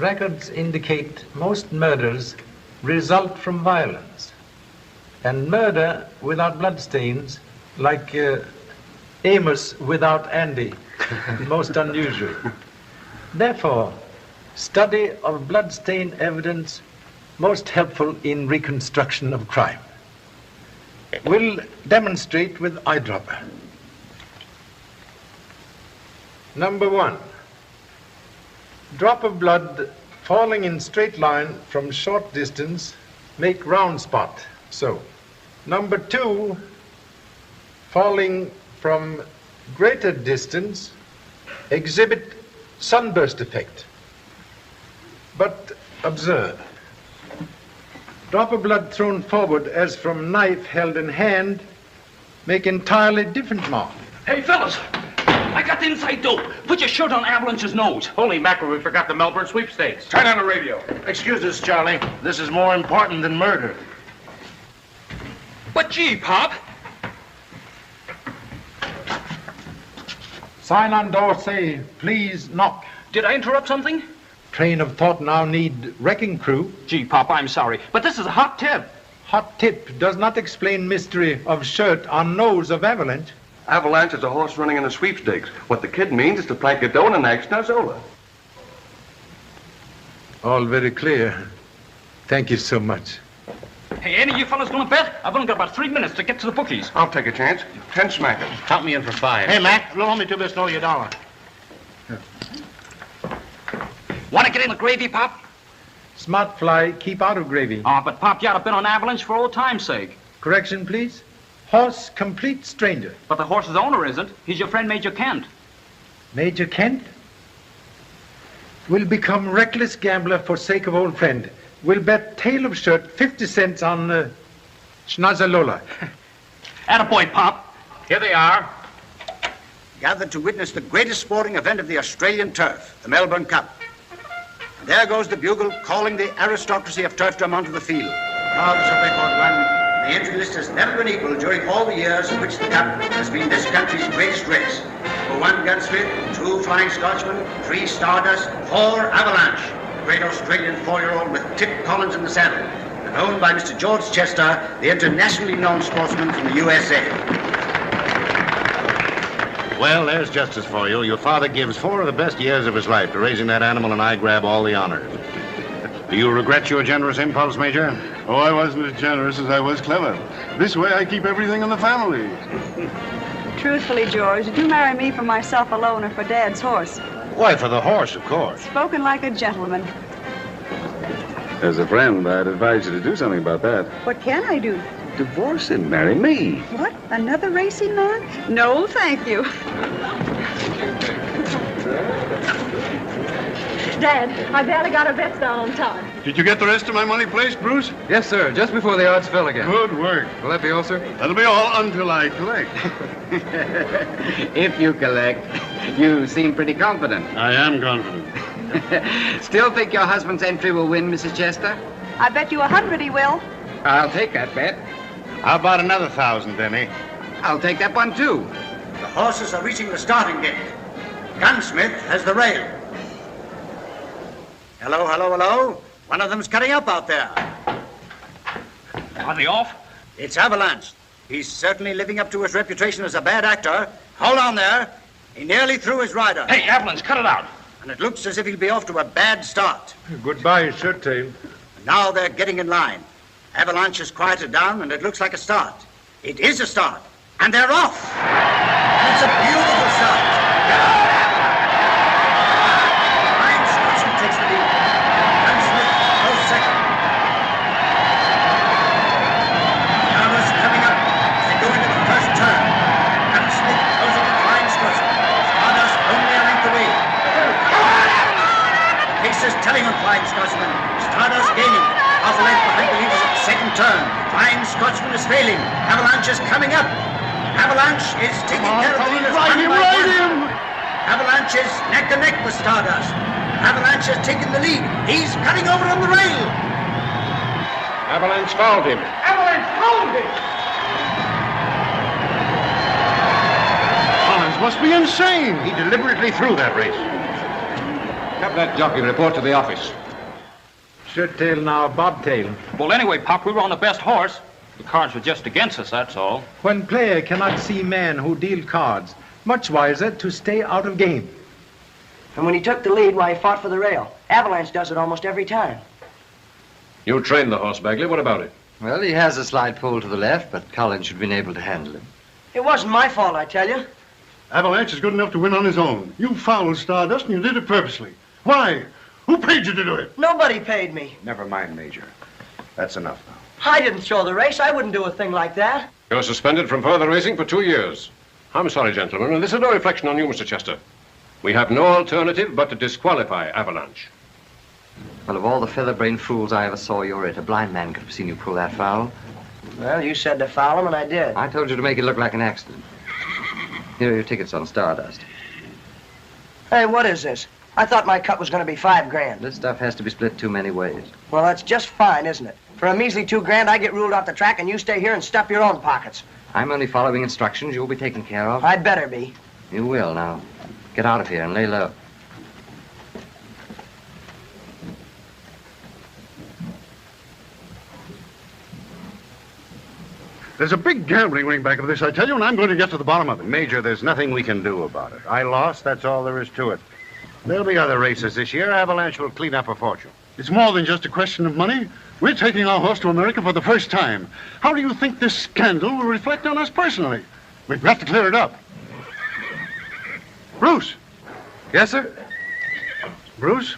records indicate most murders result from violence. And murder without bloodstains, like Amos without Andy, most unusual. Therefore, study of bloodstain evidence most helpful in reconstruction of crime. We'll demonstrate with eyedropper. Number 1. Drop of blood falling in straight line from short distance, make round spot, so. Number 2, falling from greater distance, exhibit sunburst effect. But observe. Drop of blood thrown forward as from knife held in hand, make entirely different mark. Hey, fellas, I got the inside dope. Put your shirt on Avalanche's nose. Holy mackerel, we forgot the Melbourne sweepstakes. Turn on the radio. Excuse us, Charlie. This is more important than murder. But gee, Pop. Sign on door say, please knock. Did I interrupt something? Train of thought now need wrecking crew. Gee, Pop, I'm sorry, but this is a hot tip. Hot tip does not explain mystery of shirt on nose of Avalanche. Avalanche is a horse running in the sweepstakes. What the kid means is to plank a dough and act Nazola. All very clear. Thank you so much. Hey, any of you fellas gonna bet? I've only got about 3 minutes to get to the bookies. I'll take a chance. 10 smackers. Count me in for 5. Hey, Mac, loan me 2 bits, know your dollar. Want to get in the gravy, Pop? Smart fly, keep out of gravy. Oh, but Pop, you ought to bet on Avalanche for old time's sake. Correction, please. Horse, complete stranger. But the horse's owner isn't. He's your friend Major Kent. Major Kent? Will become reckless gambler for sake of old friend. Will bet tail of shirt 50 cents on Schnazzalola. Attaboy, Pop. Here they are. Gathered to witness the greatest sporting event of the Australian turf, the Melbourne Cup. And there goes the bugle calling the aristocracy of turfdom onto the field. Crowds of record one. The entry list has never been equal during all the years in which the Cup has been this country's greatest race. For 1 Gunsmith, 2 Flying Scotchmen, 3 Stardust, 4 Avalanche. The great Australian 4-year-old with Tip Collins in the saddle. And owned by Mr. George Chester, the internationally known sportsman from the USA. Well, there's justice for you. Your father gives 4 of the best years of his life to raising that animal, and I grab all the honors. Do you regret your generous impulse, Major? Oh, I wasn't as generous as I was clever. This way I keep everything in the family. Truthfully, George, did you marry me for myself alone or for Dad's horse? Why, for the horse, of course. Spoken like a gentleman. As a friend, I'd advise you to do something about that. What can I do? Divorce him, marry me. What? Another racing man? No, thank you. Dad, I barely got our bets down on time. Did you get the rest of my money placed, Bruce? Yes, sir. Just before the odds fell again. Good work. Will that be all, sir? That'll be all until I collect. If you collect, you seem pretty confident. I am confident. Still think your husband's entry will win, Mrs. Chester? I bet you 100 he will. I'll take that bet. How about another 1,000, Denny? I'll take that one, too. The horses are reaching the starting gate. Gunsmith has the rail. Hello, hello, hello. One of them's cutting up out there. Are they off? It's Avalanche. He's certainly living up to his reputation as a bad actor. Hold on there. He nearly threw his rider. Hey, Avalanche, cut it out. And it looks as if he'll be off to a bad start. Goodbye, shirt tail. Now they're getting in line. Avalanche has quieted down, and it looks like a start. It is a start. And they're off. And it's a beautiful start. Flying Scotsman takes the lead. Gunsmith goes second. Now coming up. They go into the first turn. Gunsmith goes into Flying Scotsman. Stardust only a length away. The pace is telling on Flying Scotsman. Stardust gaining. Half a length behind the leaders at the second turn. Flying Scotsman is failing. Avalanche is coming up. Avalanche is taking care of the leaders one by one. Avalanche is neck and neck with Stardust. Avalanche has taken the lead. He's cutting over on the rail. Avalanche fouled him. Avalanche fouled him! Collins must be insane. He deliberately threw that race. Have that jockey report to the office. Shirt tail now, bobtail. Well, anyway, Pop, we were on the best horse. The cards were just against us, that's all. When player cannot see man who deal cards, much wiser to stay out of game. And when he took the lead, why, he fought for the rail. Avalanche does it almost every time. You trained the horse, Bagley. What about it? Well, he has a slight pull to the left, but Collins should have been able to handle him. It wasn't my fault, I tell you. Avalanche is good enough to win on his own. You fouled Stardust, and you did it purposely. Why? Who paid you to do it? Nobody paid me. Never mind, Major. That's enough now. I didn't throw the race. I wouldn't do a thing like that. You're suspended from further racing for 2 years. I'm sorry, gentlemen, and this is no reflection on you, Mr. Chester. We have no alternative but to disqualify Avalanche. Well, of all the feather-brained fools I ever saw, you're it. A blind man could have seen you pull that foul. Well, you said to foul him, and I did. I told you to make it look like an accident. Here are your tickets on Stardust. Hey, what is this? I thought my cut was going to be $5 grand. This stuff has to be split too many ways. Well, that's just fine, isn't it? For a measly $2 grand, I get ruled off the track, and you stay here and stuff your own pockets. I'm only following instructions. You'll be taken care of. I'd better be. You will, now. Get out of here and lay low. There's a big gambling ring back of this, I tell you, and I'm going to get to the bottom of it. Major, there's nothing we can do about it. I lost, that's all there is to it. There'll be other races this year. Avalanche will clean up a fortune. It's more than just a question of money. We're taking our horse to America for the first time. How do you think this scandal will reflect on us personally? We've got to clear it up. Bruce. Yes, sir? Bruce,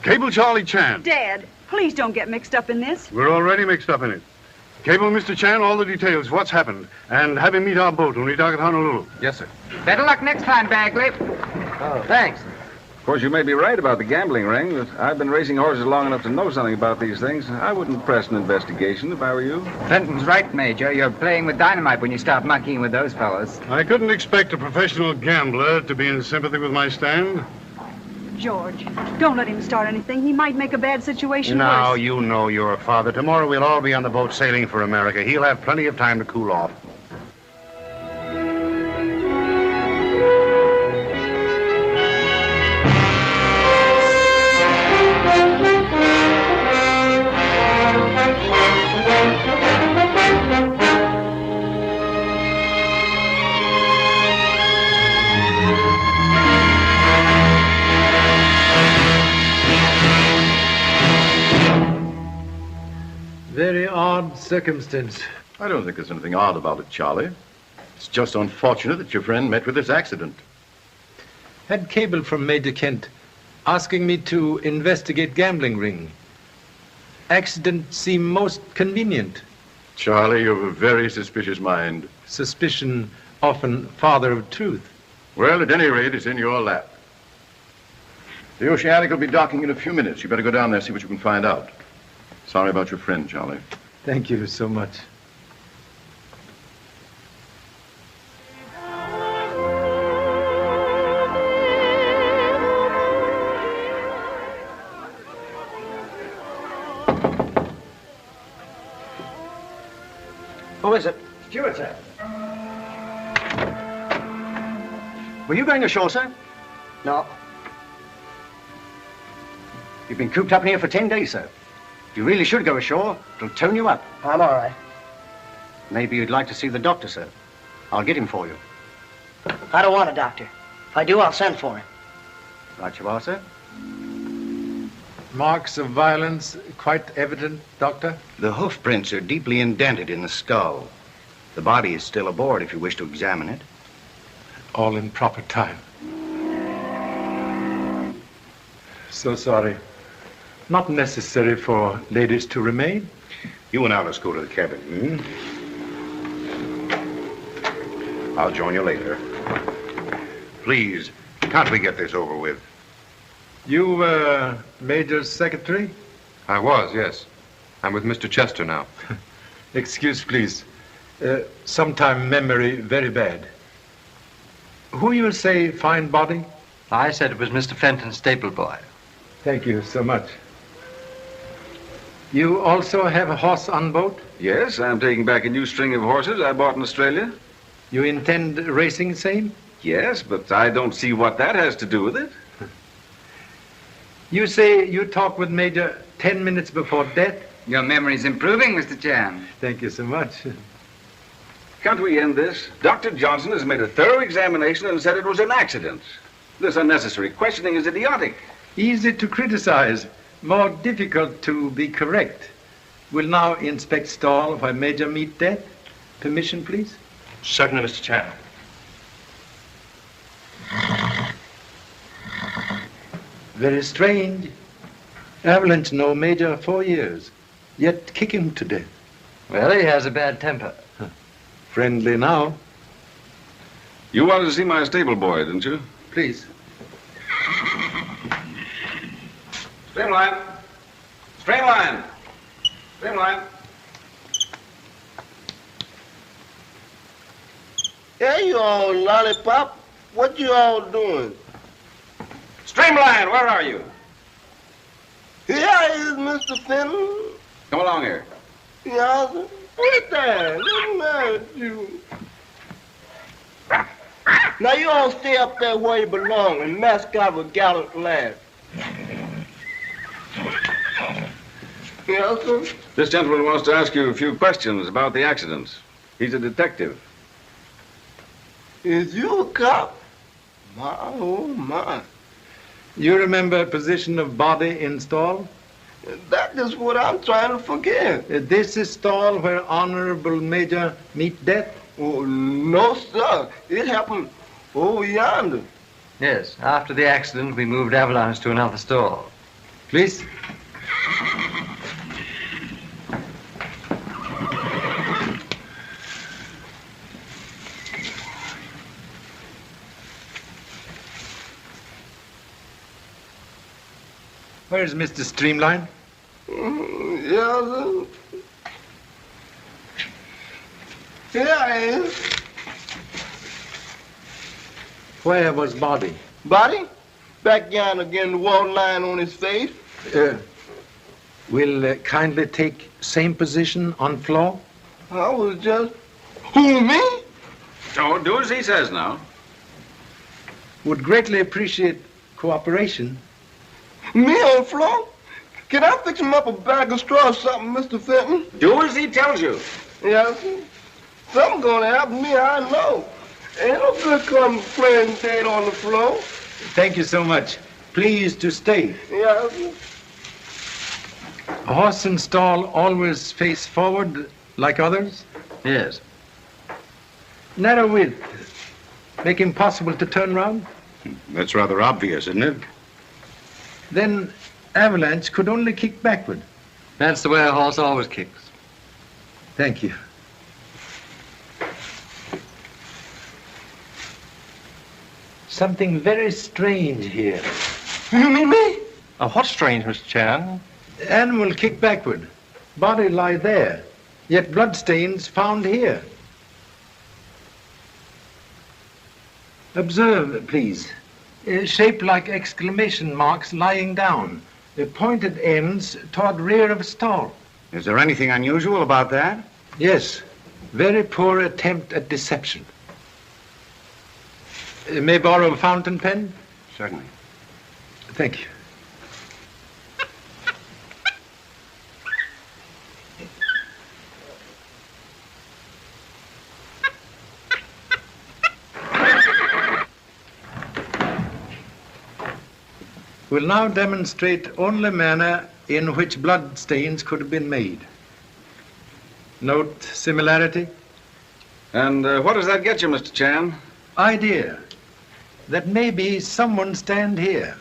cable Charlie Chan. Dad, please don't get mixed up in this. We're already mixed up in it. Cable Mr. Chan all the details, what's happened, and have him meet our boat when we dock at Honolulu. Yes, sir. Better luck next time, Bagley. Oh, thanks. Of course, you may be right about the gambling ring, but I've been racing horses long enough to know something about these things. I wouldn't press an investigation if I were you. Fenton's right, Major. You're playing with dynamite when you start monkeying with those fellows. I couldn't expect a professional gambler to be in sympathy with my stand. George, don't let him start anything. He might make a bad situation Now, worse. you know you're a father. Tomorrow we'll all be on the boat sailing for America. He'll have plenty of time to cool off. Very odd circumstance. I don't think there's anything odd about it, Charlie. It's just unfortunate that your friend met with this accident. Had cable from Major Kent asking me to investigate gambling ring. Accident seemed most convenient. Charlie, you have a very suspicious mind. Suspicion often father of truth. Well, at any rate, it's in your lap. The Oceanic will be docking in a few minutes. You better go down there and see what you can find out. Sorry about your friend, Charlie. Thank you so much. Who is it? Stewart, sir. Were you going ashore, sir? No. You've been cooped up in here for 10 days, sir. You really should go ashore. It'll tone you up. I'm all right. Maybe you'd like to see the doctor, sir. I'll get him for you. I don't want a doctor. If I do, I'll send for him. Right you are, sir. Marks of violence quite evident, Doctor? The hoof prints are deeply indented in the skull. The body is still aboard if you wish to examine it. All in proper time. So sorry. Not necessary for ladies to remain. You and Alice go to the cabin. I'll join you later. Please, can't we get this over with? You were Major's secretary? I was, yes. I'm with Mr. Chester now. Excuse, please. Sometime memory very bad. Who you say fine body? I said it was Mr. Fenton's stable boy. Thank you so much. You also have a horse on boat? Yes, I'm taking back a new string of horses I bought in Australia. You intend racing same? Yes, but I don't see what that has to do with it. You say you talked with Major 10 minutes before death? Your memory's improving, Mr. Chan. Thank you so much. Can't we end this? Dr. Johnson has made a thorough examination and said it was an accident. This unnecessary questioning is idiotic. Easy to criticize, more difficult to be correct. We'll now inspect stall where Major meet death. Permission, please? Certainly, Mr. Chan. Very strange. Avalanche know Major 4 years, yet kick him to death. Well, he has a bad temper. Friendly now. You wanted to see my stable boy, didn't you? Please. Streamline. Streamline. Streamline. Hey, you all lollipop. What you all doing? Streamline, where are you? Here is Mr. Fenton. Come along here. Yeah, sit down. What's the matter with you? Now you all stay up there where you belong and mask out with gallant laugh. Yes, sir? This gentleman wants to ask you a few questions about the accident. He's a detective. Is you a cop? My, oh, my. You remember position of body in stall? That is what I'm trying to forget. This is stall where Honorable Major meet death? Oh, no, sir. It happened over yonder. Yes, after the accident, we moved Avalanche to another stall. Please. Where's Mr. Streamline? Yes, sir. Here I am. Where was body? Body? Back yonder again, the wall line on his face. Will kindly take same position on floor? I was just... Who, me? Don't do as he says now. Would greatly appreciate cooperation. Me on the floor? Can I fix him up a bag of straw or something, Mr. Fenton? Do as he tells you. Yes, sir. Something's gonna happen to me, I know. Ain't no good come playing dead on the floor. Thank you so much. Please to stay. Yes, sir. A horse and stall always face forward like others? Yes. Narrow width. Make impossible to turn round? That's rather obvious, isn't it? Then Avalanche could only kick backward. That's the way a horse always kicks. Thank you. Something very strange here. You mean me? What's strange, Mr. Chan? Animal kick backward. Body lie there. Yet bloodstains found here. Observe, please. Shaped like exclamation marks lying down. Pointed ends toward rear of stall. Is there anything unusual about that? Yes. Very poor attempt at deception. May borrow a fountain pen? Certainly. Thank you. We'll now demonstrate only manner in which blood stains could have been made. Note similarity. And what does that get you, Mr. Chan? Idea that maybe someone stand here,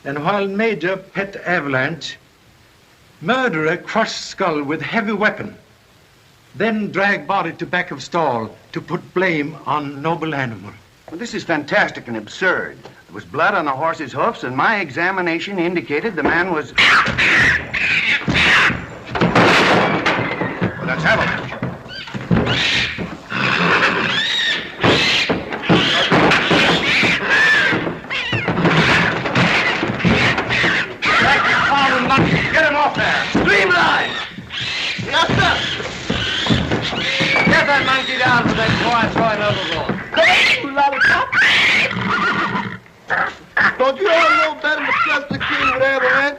and while Major pet Avalanche, murderer crush skull with heavy weapon, then drag body to back of stall to put blame on noble animal. Well, this is fantastic and absurd. There was blood on the horse's hoofs, and my examination indicated the man was... Well, that's Avalanche. Get him off there! Streamline! Yes, sir. Get that monkey down for that quiet throwing overboard. Don't you lollipop? Don't you all know better than to trust the king with Avalanche?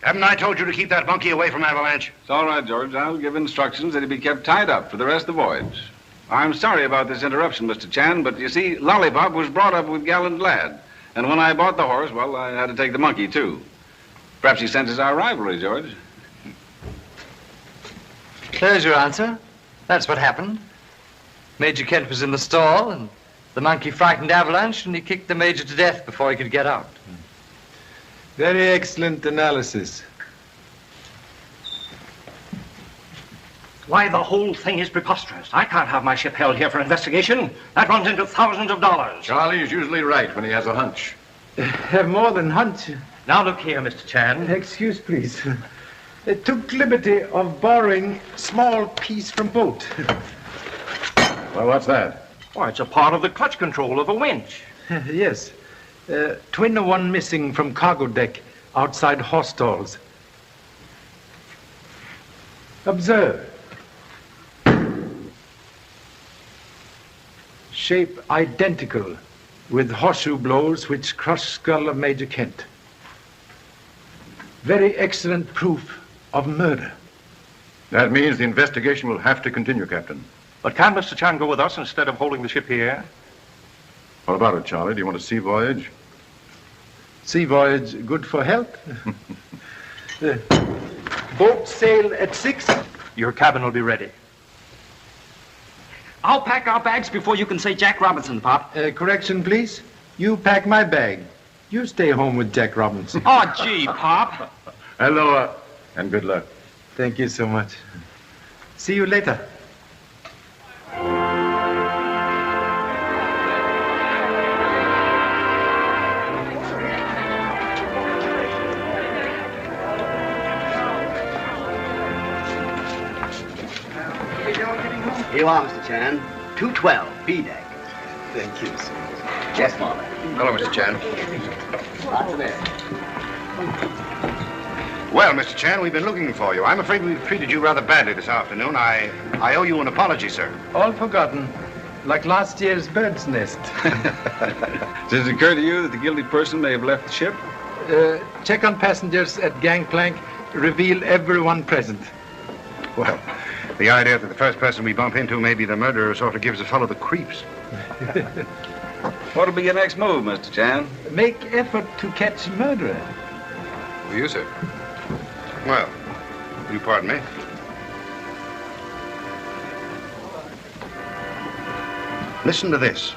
Haven't I told you to keep that monkey away from Avalanche? It's all right, George. I'll give instructions that he be kept tied up for the rest of the voyage. I'm sorry about this interruption, Mr. Chan, but you see, Lollipop was brought up with Gallant Lad. And when I bought the horse, well, I had to take the monkey, too. Perhaps he senses our rivalry, George. There's your answer. That's what happened. Major Kent was in the stall, and the monkey frightened Avalanche, and he kicked the Major to death before he could get out. Very excellent analysis. Why, the whole thing is preposterous. I can't have my ship held here for investigation. That runs into thousands of dollars. Charlie is usually right when he has a hunch. Have more than hunch. Now look here, Mr. Chan. Excuse, please. They took liberty of borrowing small piece from boat. Well, what's that? Why, it's a part of the clutch control of a winch. Yes. Twin of one missing from cargo deck outside horse stalls. Observe. Shape identical with horseshoe blows which crushed skull of Major Kent. Very excellent proof of murder. That means the investigation will have to continue, Captain. But can Mr. Chan go with us instead of holding the ship here? What about it, Charlie? Do you want a sea voyage? Sea voyage good for health? Boat sail at 6. Your cabin will be ready. I'll pack our bags before you can say Jack Robinson, Pop. Correction, please. You pack my bag. You stay home with Jack Robinson. Oh, gee, Pop. Aloha, and good luck. Thank you so much. See you later. Here you are, Mr. Chan. 212, B deck. Thank you, sir. Yes, Marley. Hello, Mr. Chan. Lots of air. Well, Mr. Chan, we've been looking for you. I'm afraid we've treated you rather badly this afternoon. I owe you an apology, sir. All forgotten. Like last year's bird's nest. Does it occur to you that the guilty person may have left the ship? Check on passengers at gangplank. Reveal everyone present. Well, the idea that the first person we bump into may be the murderer sort of gives a fellow the creeps. What'll be your next move, Mr. Chan? Make effort to catch murderer. Will you, sir? Well, will you pardon me? Listen to this.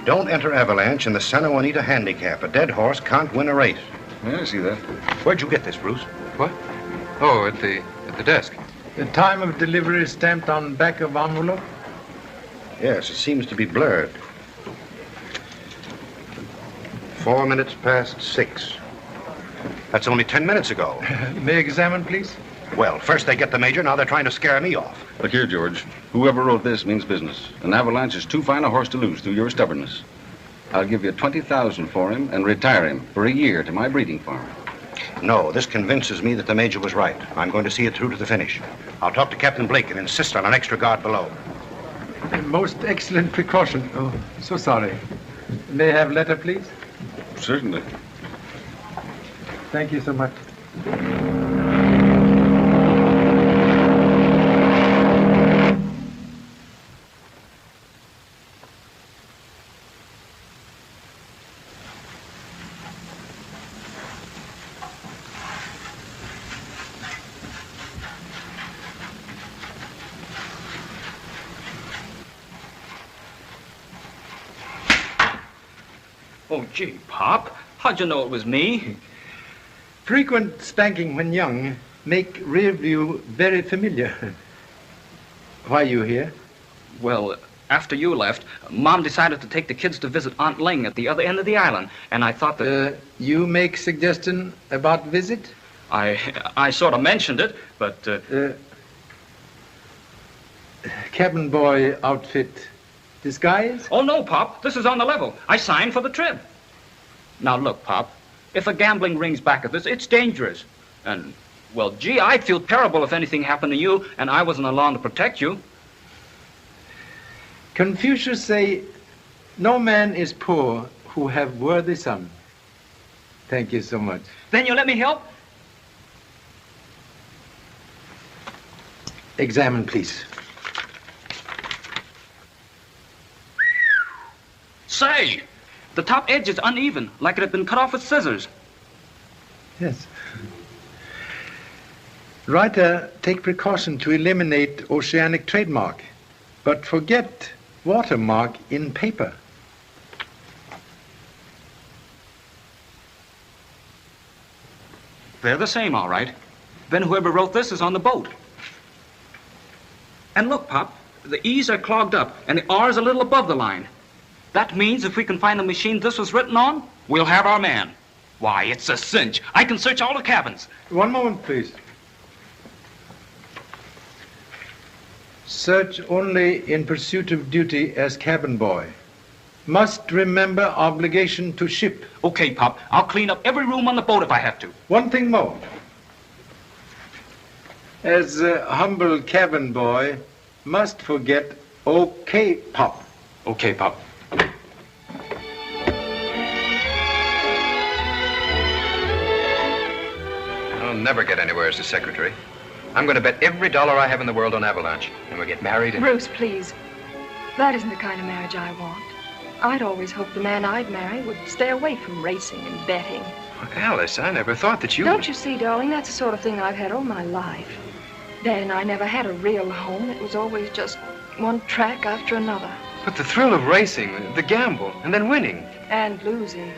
Don't enter Avalanche in the Santa Juanita handicap. A dead horse can't win a race. Yeah, I see that. Where'd you get this, Bruce? What? Oh, at the desk. The time of delivery is stamped on back of envelope? Yes, it seems to be blurred. 4 minutes past 6. That's only 10 minutes ago. May I examine, please? Well, first they get the major, now they're trying to scare me off. Look here, George. Whoever wrote this means business. An Avalanche is too fine a horse to lose through your stubbornness. I'll give you $20,000 for him and retire him for a year to my breeding farm. No, this convinces me that the major was right. I'm going to see it through to the finish. I'll talk to Captain Blake and insist on an extra guard below. Most excellent precaution. Oh, so sorry. May I have letter, please? Certainly. Thank you so much. Oh, gee, Pop. How'd you know it was me? Frequent spanking when young make rear view very familiar. Why are you here? Well, after you left, Mom decided to take the kids to visit Aunt Ling at the other end of the island, and I thought that... You make suggestion about visit? I sort of mentioned it, but... Cabin boy outfit. Disguise? Oh, no, Pop. This is on the level. I signed for the trip. Now, look, Pop. If a gambling ring's back of this, it's dangerous. And, well, gee, I'd feel terrible if anything happened to you and I wasn't along to protect you. Confucius say, no man is poor who have worthy son. Thank you so much. Then you let me help? Examine, please. Say, the top edge is uneven, like it had been cut off with scissors. Yes. Writer, take precaution to eliminate oceanic trademark, but forget watermark in paper. They're the same, all right. Then whoever wrote this is on the boat. And look, Pop, the E's are clogged up, and the R's a little above the line. That means if we can find the machine this was written on, we'll have our man. Why, it's a cinch. I can search all the cabins. One moment, please. Search only in pursuit of duty as cabin boy. Must remember obligation to ship. Okay, Pop. I'll clean up every room on the boat if I have to. One thing more. As a humble cabin boy, must forget okay, Pop. Okay, Pop. I'll never get anywhere as a secretary. I'm going to bet every dollar I have in the world on Avalanche. And we'll get married and... Bruce, please. That isn't the kind of marriage I want. I'd always hoped the man I'd marry would stay away from racing and betting. Well, Alice, I never thought that you... Don't you see, darling, that's the sort of thing I've had all my life. Dad and I never had a real home. It was always just one track after another. But the thrill of racing, the gamble, and then winning. And losing.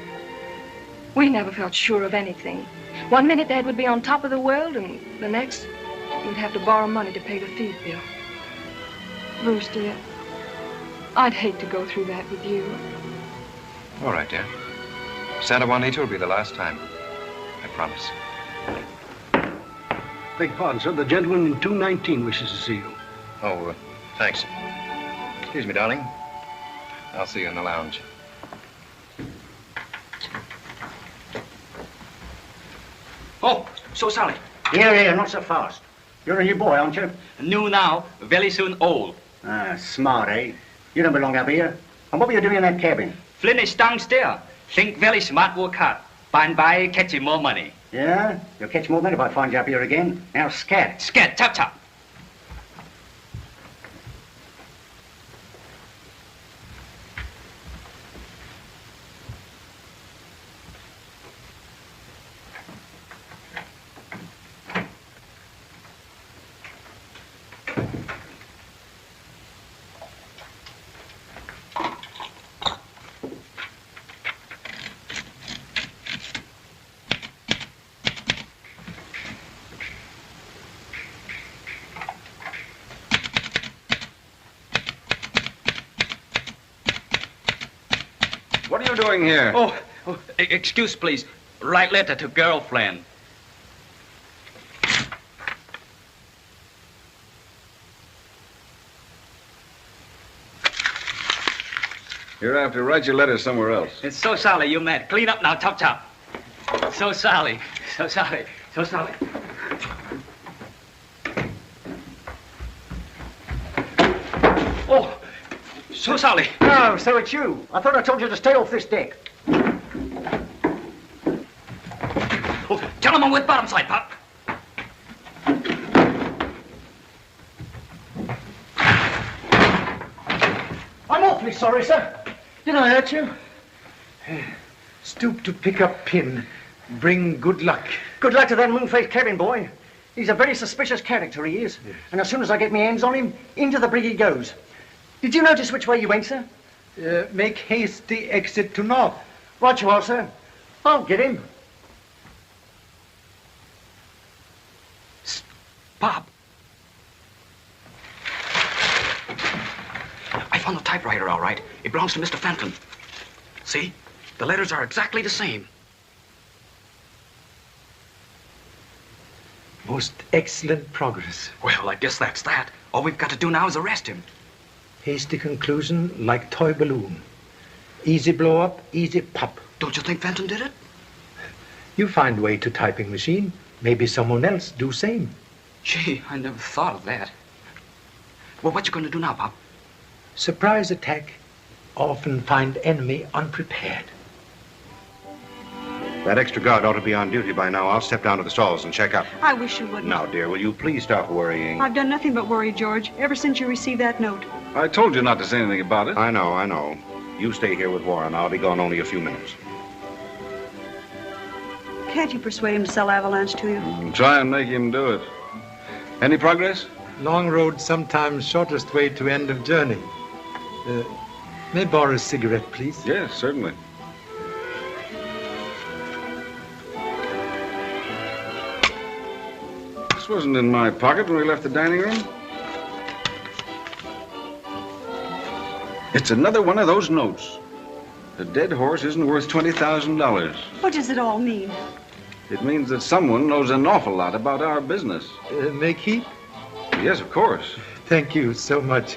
We never felt sure of anything. One minute Dad would be on top of the world, and the next, we'd have to borrow money to pay the feed bill. Bruce, dear, I'd hate to go through that with you. All right, dear. Santa Juanita will be the last time. I promise. Beg pardon, sir. The gentleman in 219 wishes to see you. Oh, thanks. Excuse me, darling. I'll see you in the lounge. Oh, so sorry. Here, not so fast. You're a new boy, aren't you? New now, very soon old. Ah, smart, eh? You don't belong up here. And what were you doing in that cabin? Finish downstairs. Think very smart work hard. By and by, catching more money. Yeah? You'll catch more men if I find you up here again. Now, scat. Scat, tap, tap. What are you doing here? Oh, excuse, please. Write letter to girlfriend. You're have to write your letter somewhere else. It's so sorry you met. Clean up now, chop chop. So sorry. So sorry. So sorry. Oh, so sorry. Oh, so it's you. I thought I told you to stay off this deck. Oh, tell him I'm with bottom side, Pop. I'm awfully sorry, sir. Did I hurt you? Stoop to pick up pin. Bring good luck. Good luck to that moon-faced cabin boy. He's a very suspicious character, he is. Yes. And as soon as I get my hands on him, into the brig he goes. Did you notice which way you went, sir? Make hasty exit to north. Right you are, sir. I'll get him. Bob. I found the typewriter, all right. It belongs to Mr. Fenton. See? The letters are exactly the same. Most excellent progress. Well, I guess that's that. All we've got to do now is arrest him. Hasty conclusion like toy balloon. Easy blow up, easy pop. Don't you think Fenton did it? You find way to typing machine. Maybe someone else do same. Gee, I never thought of that. Well, what you going to do now, Pop? Surprise attack. Often find enemy unprepared. That extra guard ought to be on duty by now. I'll step down to the stalls and check up. I wish you wouldn't. Now, dear, will you please stop worrying? I've done nothing but worry, George, ever since you received that note. I told you not to say anything about it. I know. You stay here with Warren. I'll be gone only a few minutes. Can't you persuade him to sell Avalanche to you? Try and make him do it. Any progress? Long road, sometimes shortest way to end of journey. May I borrow a cigarette, please? Yes, certainly. This wasn't in my pocket when we left the dining room. It's another one of those notes. The dead horse isn't worth $20,000. What does it all mean? It means that someone knows an awful lot about our business. May keep? Yes, of course. Thank you so much.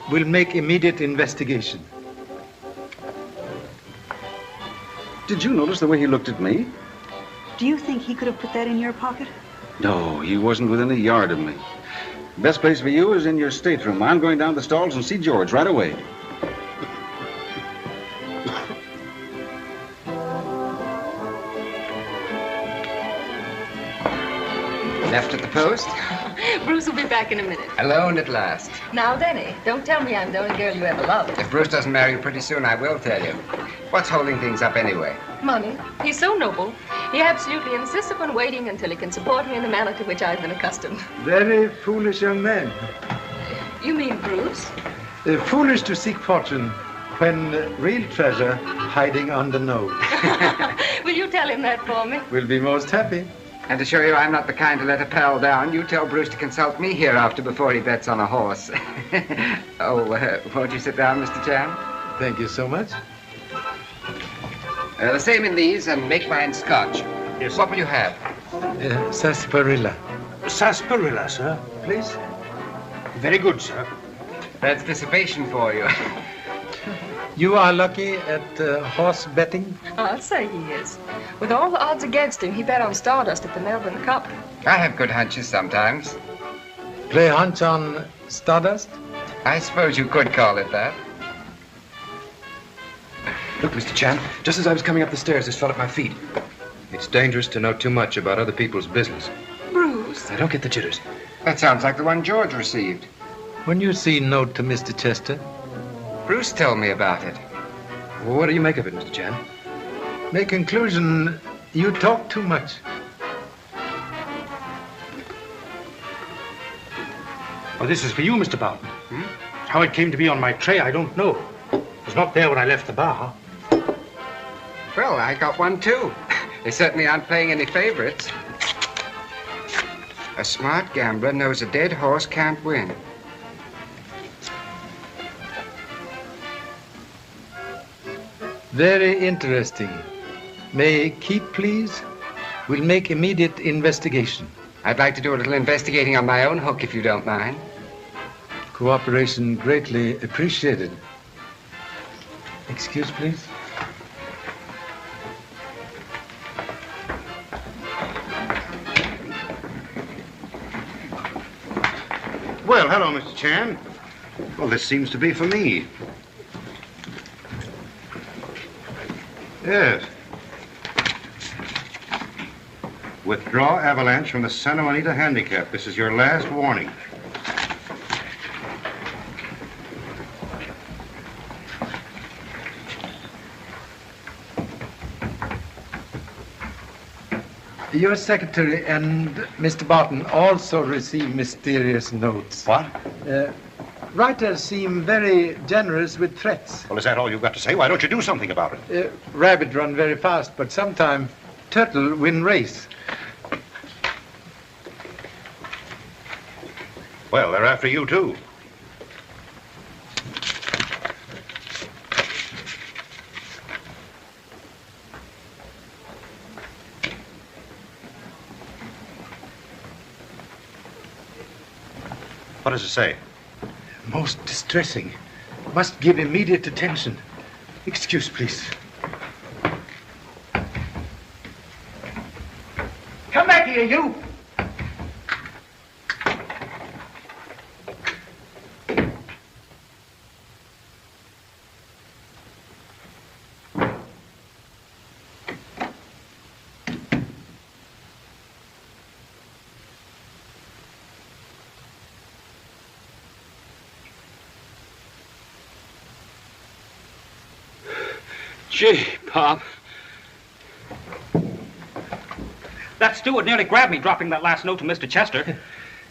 We'll make immediate investigation. Did you notice the way he looked at me? Do you think he could have put that in your pocket? No, he wasn't within a yard of me. Best place for you is in your stateroom. I'm going down the stalls and see George right away. Left at the post? Bruce will be back in a minute. Alone at last. Now, Denny, don't tell me I'm the only girl you ever loved. If Bruce doesn't marry you pretty soon, I will tell you. What's holding things up anyway? Money. He's so noble. He absolutely insists upon waiting until he can support me in the manner to which I've been accustomed. Very foolish young man. You mean Bruce? Foolish to seek fortune when real treasure hiding undernote. Will you tell him that for me? We'll be most happy. And to show you I'm not the kind to let a pal down, you tell Bruce to consult me hereafter before he bets on a horse. Won't you sit down, Mr. Chan? Thank you so much. The same in these, and make mine scotch. Yes. What will you have? Sarsaparilla. Sarsaparilla, sir, please. Very good, sir. That's dissipation for you. You are lucky at horse betting? I'll say he is. With all the odds against him, he bet on Stardust at the Melbourne Cup. I have good hunches sometimes. Play hunch on Stardust? I suppose you could call it that. Look, Mr. Chan, just as I was coming up the stairs, this fell at my feet. It's dangerous to know too much about other people's business. Bruce. I don't get the jitters. That sounds like the one George received. When you see note to Mr. Chester? Bruce told me about it. Well, what do you make of it, Mr. Chan? My conclusion, you talk too much. Well, this is for you, Mr. Bowden. How it came to be on my tray, I don't know. It was not there when I left the bar. Well, I got one, too. They certainly aren't playing any favorites. A smart gambler knows a dead horse can't win. Very interesting. May keep, please? We'll make immediate investigation. I'd like to do a little investigating on my own hook, if you don't mind. Cooperation greatly appreciated. Excuse, please. Well, hello, Mr. Chan. Well, this seems to be for me. Yes. Withdraw Avalanche from the Santa Juanita Handicap. This is your last warning. Your secretary and Mr. Barton also receive mysterious notes. What? Writers seem very generous with threats. Well, is that all you've got to say? Why don't you do something about it? Rabbit run very fast, but sometime turtle win race. Well, they're after you, too. What does it say? Most distressing. Must give immediate attention. Excuse, please. Come back here, you! Gee, Pop. That steward nearly grabbed me dropping that last note to Mr. Chester.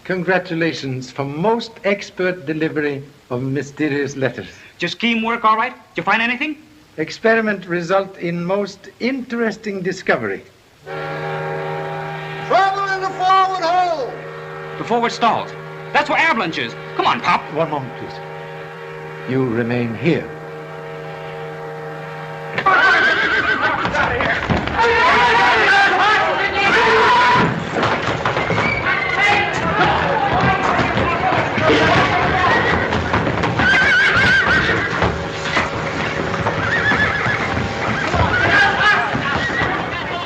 Congratulations for most expert delivery of mysterious letters. Your scheme work all right? Did you find anything? Experiment result in most interesting discovery. Trouble in the forward hold. The forward stalls. That's where Avalanche is. Come on, Pop. One moment, please. You remain here.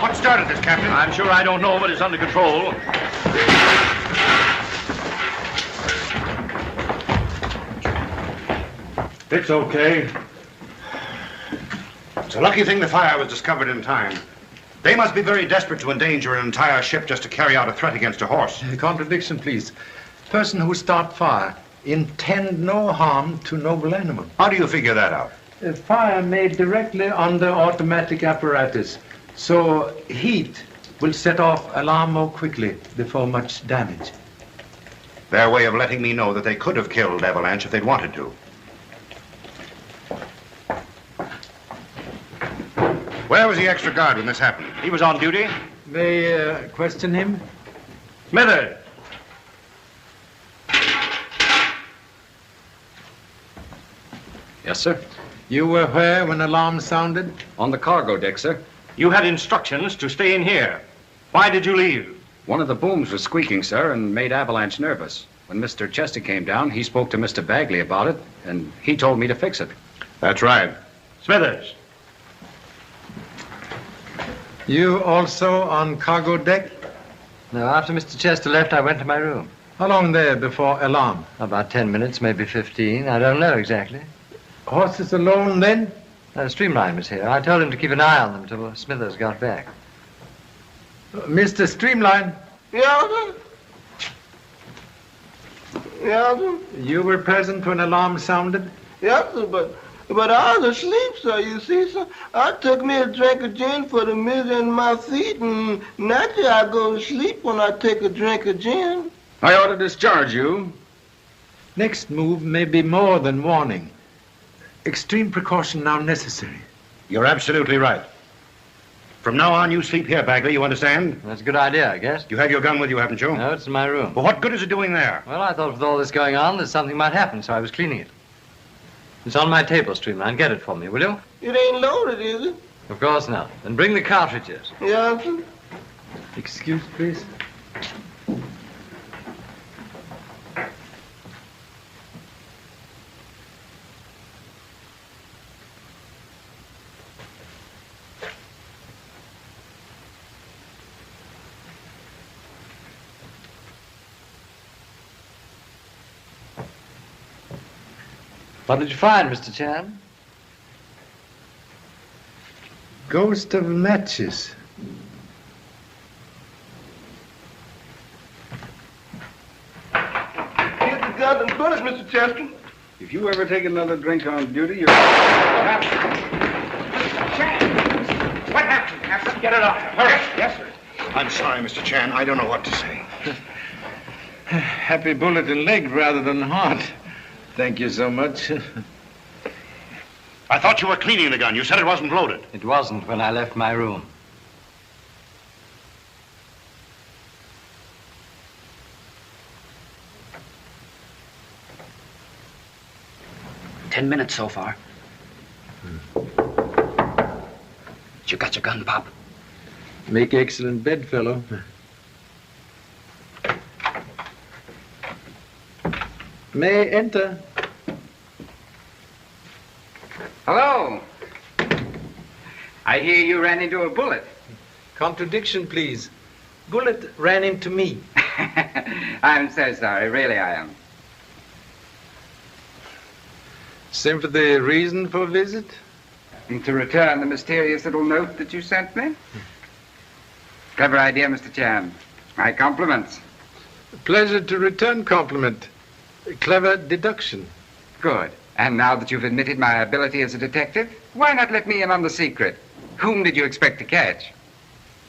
What started this, Captain? I'm sure I don't know, but it's under control. It's okay. It's a lucky thing the fire was discovered in time. They must be very desperate to endanger an entire ship just to carry out a threat against a horse. Contradiction, please. Person who start fire intend no harm to noble animal. How do you figure that out? Fire made directly under automatic apparatus, so heat will set off alarm more quickly before much damage. Their way of letting me know that they could have killed Avalanche if they'd wanted to. Where was the extra guard when this happened? He was on duty. May question him? Smithers. Yes, sir. You were where when alarm sounded? On the cargo deck, sir. You had instructions to stay in here. Why did you leave? One of the booms was squeaking, sir, and made Avalanche nervous. When Mr. Chester came down, he spoke to Mr. Bagley about it, and he told me to fix it. That's right. Smithers. You also on cargo deck? No, after Mr. Chester left, I went to my room. How long there before alarm? About 10 minutes, maybe 15. I don't know exactly. Horses alone then? Streamline was here. I told him to keep an eye on them till Smithers got back. Mr. Streamline? Yeah, sir. Yeah, sir. You were present when alarm sounded? Yes, sir, but I was asleep, sir. You see, sir, I took me a drink of gin for the misery in my feet, and naturally I go to sleep when I take a drink of gin. I ought to discharge you. Next move may be more than warning. Extreme precaution now necessary. You're absolutely right. From now on, you sleep here, Bagley, you understand? That's a good idea, I guess. You have your gun with you, haven't you? No, it's in my room. Well, what good is it doing there? Well, I thought with all this going on that something might happen, so I was cleaning it. It's on my table, Streamline. Get it for me, will you? It ain't loaded, is it? Of course not. Then bring the cartridges. Yeah, sir. Excuse, please. What did you find, Mr. Chan? Ghost of matches. Here's the gun and bullets, Mr. Chester. If you ever take another drink on duty, you're... What happened? Captain? Get it off. Hurry. Yes, sir. I'm sorry, Mr. Chan. I don't know what to say. Happy bullet in leg rather than heart. Thank you so much. I thought you were cleaning the gun. You said it wasn't loaded. It wasn't when I left my room. Ten minutes so far. You got your gun, Pop? Make excellent bedfellow. May enter. Hello. I hear you ran into a bullet. Contradiction, please. Bullet ran into me. I'm so sorry. Really, I am. Sympathy reason for visit? And to return the mysterious little note that you sent me? Clever idea, Mr. Chan. My compliments. Pleasure to return compliment. Clever deduction. Good. And now that you've admitted my ability as a detective, Why not let me in on the secret? Whom did you expect to catch?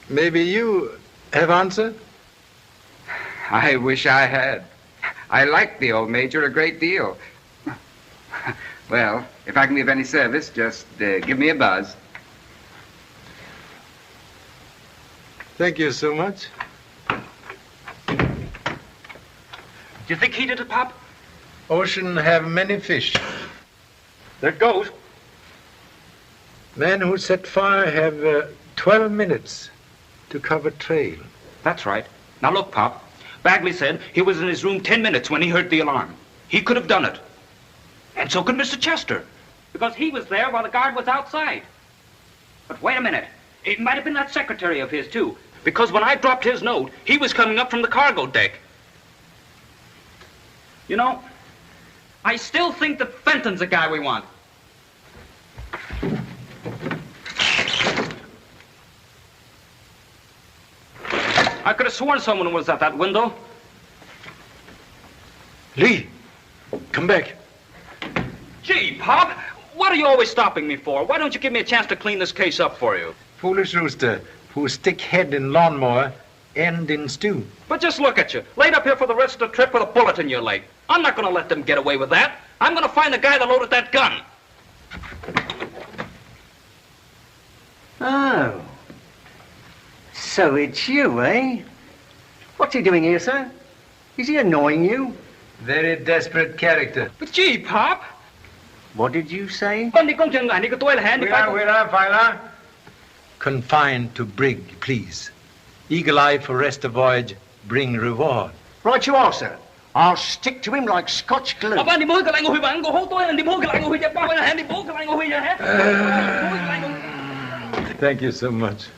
Maybe you have answer? I wish I had. I like the old Major a great deal. Well, if I can be of any service, just give me a buzz. Thank you so much. Do you think he did it, Pop? Ocean have many fish. There it goes. Men who set fire have 12 minutes to cover trail. That's right. Now look, Pop. Bagley said he was in his room 10 minutes when he heard the alarm. He could have done it. And so could Mr. Chester, because he was there while the guard was outside. But wait a minute. It might have been that secretary of his, too, because when I dropped his note, he was coming up from the cargo deck. You know, I still think that Fenton's the guy we want. I could have sworn someone was at that window. Lee, come back. Gee, Pop, what are you always stopping me for? Why don't you give me a chance to clean this case up for you? Foolish rooster who stick head in lawnmower, end in stew. But just look at you, laid up here for the rest of the trip with a bullet in your leg. I'm not going to let them get away with that. I'm going to find the guy that loaded that gun. Oh. So it's you, eh? What's he doing here, sir? Is he annoying you? Very desperate character. But gee, Pop. What did you say? Confined to brig, please. Eagle eye for rest of voyage, bring reward. Right you are, sir. I'll stick to him like Scotch glue. Thank you so much.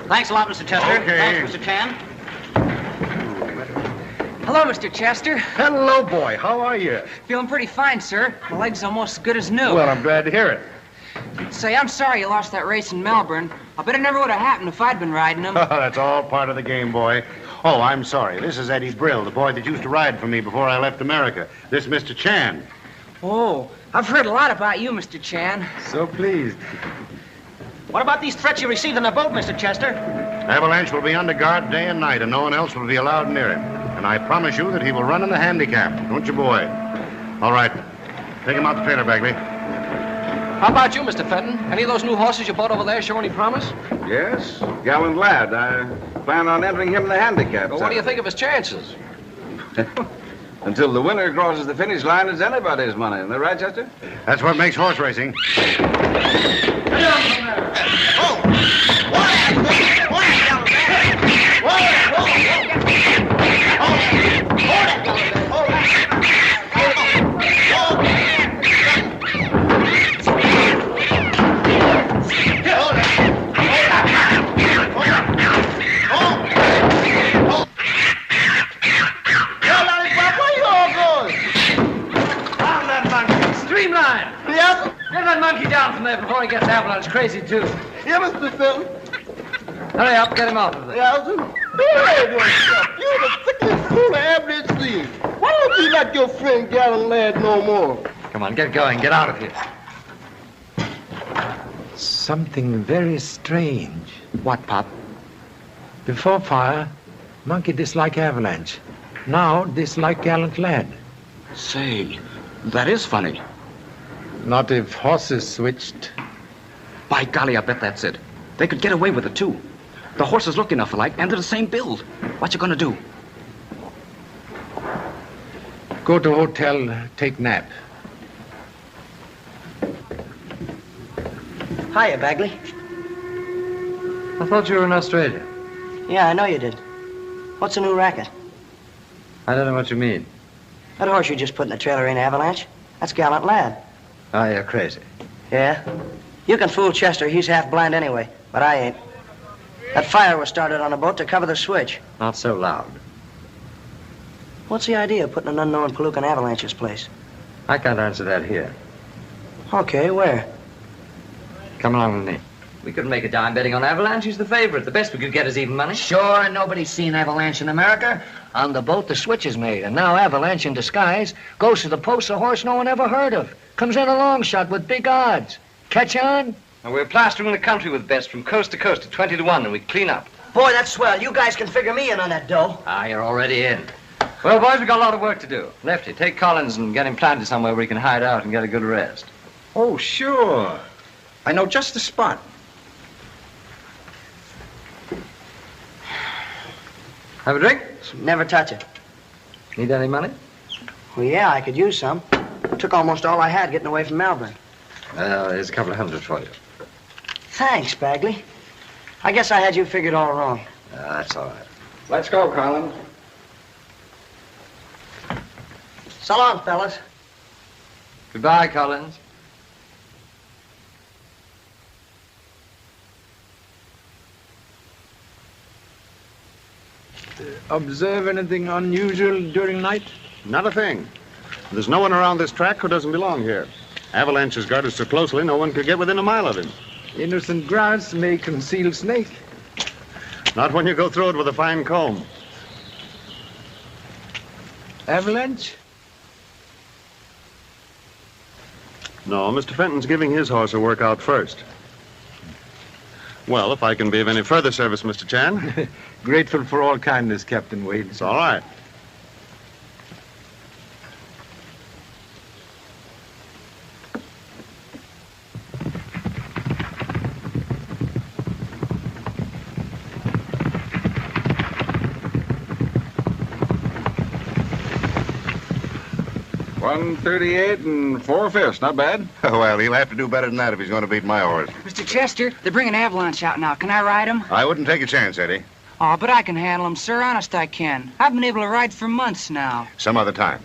Thanks a lot, Mr. Chester. Okay. Thanks, Mr. Chan. Hello, Mr. Chester. Hello, boy. How are you? Feeling pretty fine, sir. My leg's almost as good as new. Well, I'm glad to hear it. Say, I'm sorry you lost that race in Melbourne. I bet it never would have happened if I'd been riding them. That's all part of the game, boy. Oh, I'm sorry. This is Eddie Brill, the boy that used to ride for me before I left America. This is Mr. Chan. Oh, I've heard a lot about you, Mr. Chan. So pleased. What about these threats you received on the boat, Mr. Chester? Avalanche will be under guard day and night, and no one else will be allowed near him. And I promise you that he will run in the handicap. Don't you, boy? All right. Take him out the trailer, Bagley. How about you, Mr. Fenton? Any of those new horses you bought over there show any promise? Yes, gallant lad. I plan on entering him in the handicap. Well, what do you think of his chances? Until the winner crosses the finish line, it's anybody's money. Isn't that right, Chester? That's what makes horse racing. Streamline! Yes? Get that monkey down from there before he gets avalanche crazy, too. Yeah, Mr. Fenton. Hurry up, get him off of there. Yes, sir. Behave yourself. You're the sickest fool I ever did see. Why don't you like your friend Gallant Lad no more? Come on, get going. Get out of here. Something very strange. What, Pop? Before fire, monkey dislike avalanche. Now dislike gallant lad. Say, that is funny. Not if horses switched. By golly, I bet that's it. They could get away with it, too. The horses look enough alike, and they're the same build. What you gonna do? Go to hotel, take nap. Hiya, Bagley. I thought you were in Australia. Yeah, I know you did. What's the new racket? I don't know what you mean. That horse you just put in the trailer ain't Avalanche. That's Gallant Lad. Oh, you're crazy. Yeah? You can fool Chester. He's half blind anyway, but I ain't. That fire was started on a boat to cover the switch. Not so loud. What's the idea of putting an unknown Palooka in Avalanche's place? I can't answer that here. Okay, where? Come along with me. We couldn't make a dime betting on Avalanche. He's the favorite. The best we could get is even money. Sure, nobody's seen Avalanche in America. On the boat, the switch is made, and now Avalanche in disguise goes to the post a horse no one ever heard of. Comes in a long shot with big odds. Catch on? And we're plastering the country with bets from coast to coast at 20 to 1, and we clean up. Boy, that's swell. You guys can figure me in on that dough. Ah, you're already in. Well, boys, we got a lot of work to do. Lefty, take Collins and get him planted somewhere where he can hide out and get a good rest. Oh, sure. I know just the spot. Have a drink? Never touch it. Need any money? Well, yeah, I could use some. Took almost all I had getting away from Melbourne. Well, here's a couple of hundred for you. Thanks, Bagley. I guess I had you figured all wrong. That's all right. Let's go, Collins. So long, fellas. Goodbye, Collins. Observe anything unusual during night? Not a thing. There's no one around this track who doesn't belong here. Avalanche is guarded so closely, no one could get within a mile of him. Innocent grass may conceal snake. Not when you go through it with a fine comb. Avalanche? No, Mr. Fenton's giving his horse a workout first. Well, if I can be of any further service, Mr. Chan. Grateful for all kindness, Captain Wade. It's all right. $138 and 4/5, not bad. Well, he'll have to do better than that if he's going to beat my horse. Mr. Chester, they're bringing Avalanche out now. Can I ride him? I wouldn't take a chance, Eddie. Oh, but I can handle him, sir. Honest, I can. I've been able to ride for months now. Some other time.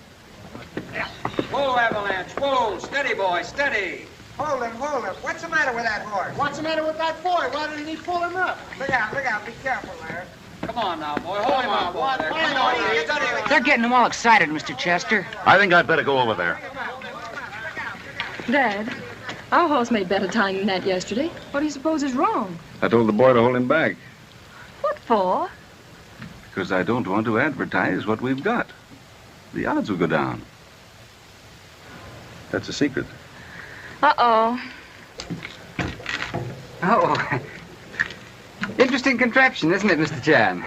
Whoa, Avalanche. Whoa. Steady, boy. Steady. Hold him, hold him. What's the matter with that horse? What's the matter with that boy? Why didn't he pull him up? Look out, be careful there. Come on now, boy. Hold him up, boy. Come on. They're getting them all excited, Mr. Chester. I think I'd better go over there. Dad, our horse made better time than that yesterday. What do you suppose is wrong? I told the boy to hold him back What for? because I don't want to advertise what we've got. The odds will go down. That's a secret. Uh-oh. Oh, interesting contraption, isn't it, Mr. Chan?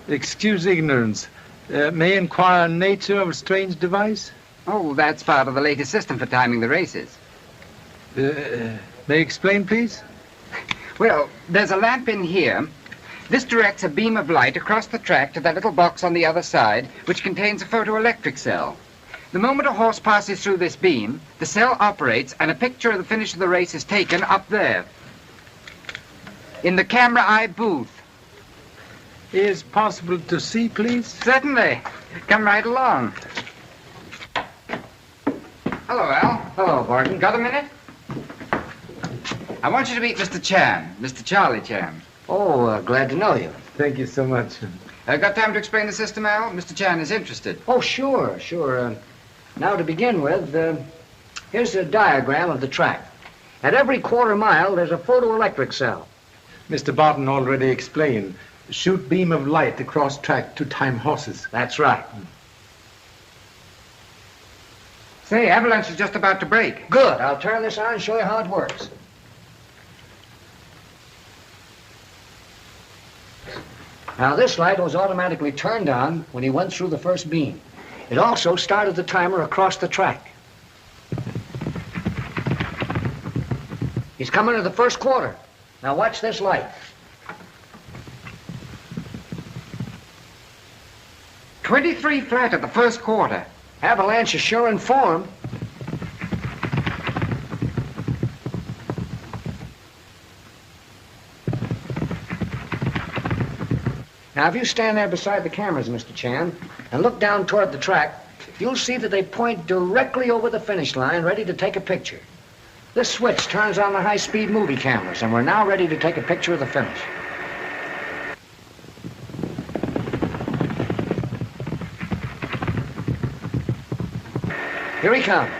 Excuse ignorance. May I inquire nature of a strange device? Oh, that's part of the latest system for timing the races. May I explain, please? Well, there's a lamp in here. This directs a beam of light across the track to that little box on the other side, which contains a photoelectric cell. The moment a horse passes through this beam, the cell operates and a picture of the finish of the race is taken up there, in the camera eye booth. Is possible to see, please? Certainly. Come right along. Hello, Al. Hello, Barton. Got a minute? I want you to meet Mr. Chan, Mr. Charlie Chan. Oh, glad to know you. Thank you so much. Got time to explain the system, Al? Mr. Chan is interested. Oh, sure. Now, to begin with, here's a diagram of the track. At every quarter mile, there's a photoelectric cell. Mr. Barton already explained. Shoot beam of light across track to time horses. That's right. Say, Avalanche is just about to break. Good. I'll turn this on and show you how it works. Now, this light was automatically turned on when he went through the first beam. It also started the timer across the track. He's coming to the first quarter. Now, watch this light. 23 flat at the first quarter. Avalanche is sure in form. Now, if you stand there beside the cameras, Mr. Chan, and look down toward the track, you'll see that they point directly over the finish line, ready to take a picture. This switch turns on the high-speed movie cameras, and we're now ready to take a picture of the finish. Here he comes.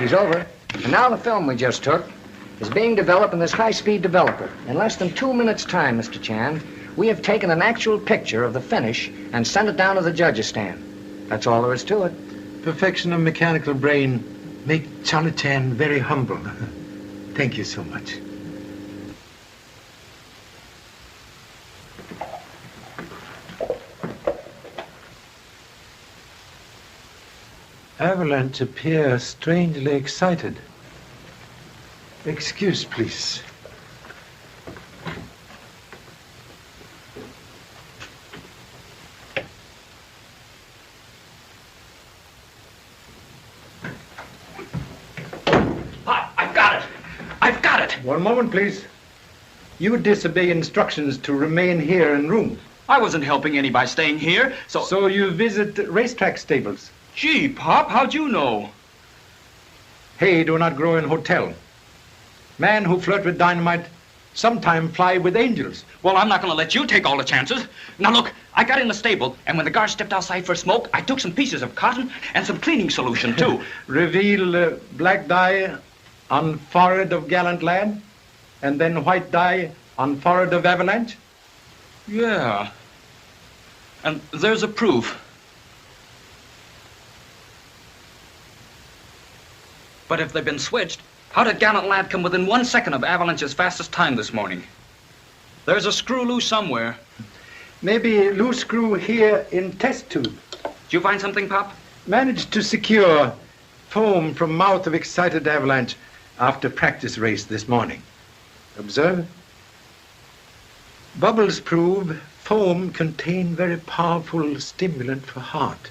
He's over. And now the film we just took is being developed in this high-speed developer. In less than 2 minutes' time, Mr. Chan, we have taken an actual picture of the finish and sent it down to the judges' stand. That's all there is to it. Perfection of mechanical brain make Charlie Chan very humble. Thank you so much. Avalanche appear strangely excited. Excuse, please. I've got it! One moment, please. You disobey instructions to remain here in room. I wasn't helping any by staying here, so... So you visit racetrack stables? Gee, Pop, how'd you know? Hay do not grow in hotel. Man who flirt with dynamite sometime fly with angels. Well, I'm not going to let you take all the chances. Now, look, I got in the stable, and when the guard stepped outside for a smoke, I took some pieces of cotton and some cleaning solution, too. Reveal black dye on forehead of gallant lad, and then white dye on forehead of avalanche? Yeah. And there's a proof. But if they've been switched, how did gallant lad come within 1 second of Avalanche's fastest time this morning? There's a screw loose somewhere. Maybe loose screw here in test tube. Did you find something, Pop? Managed to secure foam from mouth of excited Avalanche after practice race this morning. Observe. Bubbles prove foam contain very powerful stimulant for heart.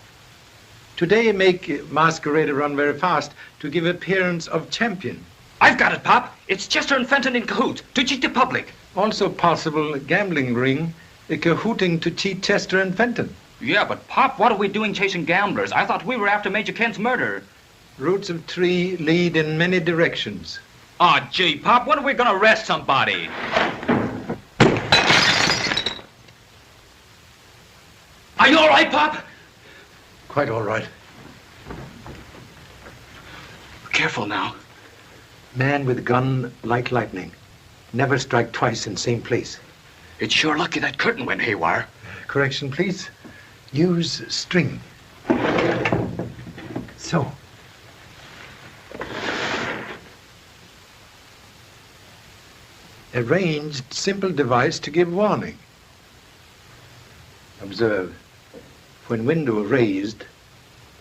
Today make masquerader run very fast to give appearance of champion. I've got it, Pop. It's Chester and Fenton in cahoots to cheat the public. Also possible gambling ring cahooting to cheat Chester and Fenton. Yeah, but Pop, what are we doing chasing gamblers? I thought we were after Major Kent's murder. Roots of tree lead in many directions. Oh, gee, Pop, when are we going to arrest somebody? Are you all right, Pop? Quite all right. Careful now. Man with gun like lightning. Never strike twice in same place. It's sure lucky that curtain went haywire. Correction, please. Use string. So. Arranged simple device to give warning. Observe. When window raised,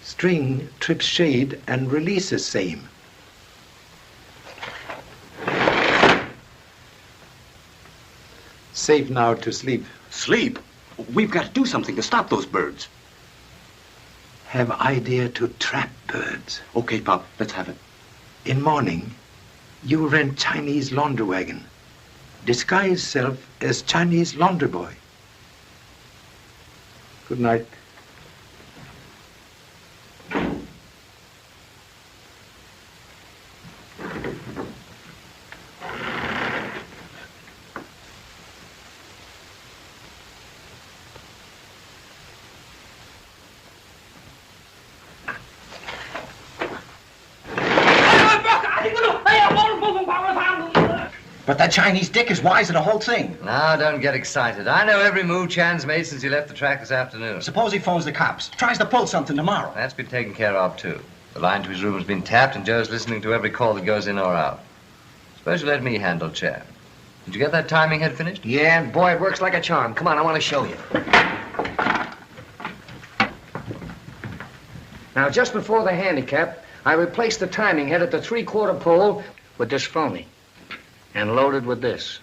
string trips shade and releases same. Safe now to sleep. Sleep? We've got to do something to stop those birds. Have idea to trap birds. Okay, Pop, let's have it. In morning, you rent Chinese laundry wagon. Disguise self as Chinese laundry boy. Good night. But that Chinese dick is wise of the whole thing. Now, don't get excited. I know every move Chan's made since he left the track this afternoon. Suppose he phones the cops, tries to pull something tomorrow. That's been taken care of, too. The line to his room has been tapped, and Joe's listening to every call that goes in or out. Suppose you let me handle Chan. Did you get that timing head finished? Yeah, and boy, it works like a charm. Come on, I want to show you. Now, just before the handicap, I replaced the timing head at the 3/4 pole with this phony and loaded with this.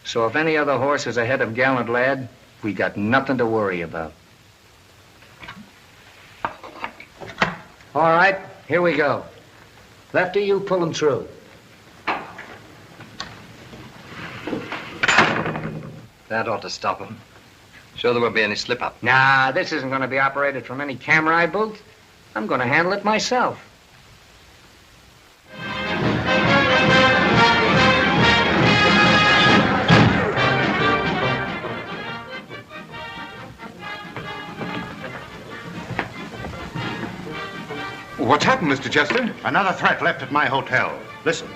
So if any other horse is ahead of Gallant Lad, we got nothing to worry about. All right, here we go. Lefty, you pull him through. That ought to stop him. Sure there won't be any slip-up. Nah, this isn't going to be operated from any camera I built. I'm going to handle it myself. What's happened, Mr. Chester? Another threat left at my hotel. Listen,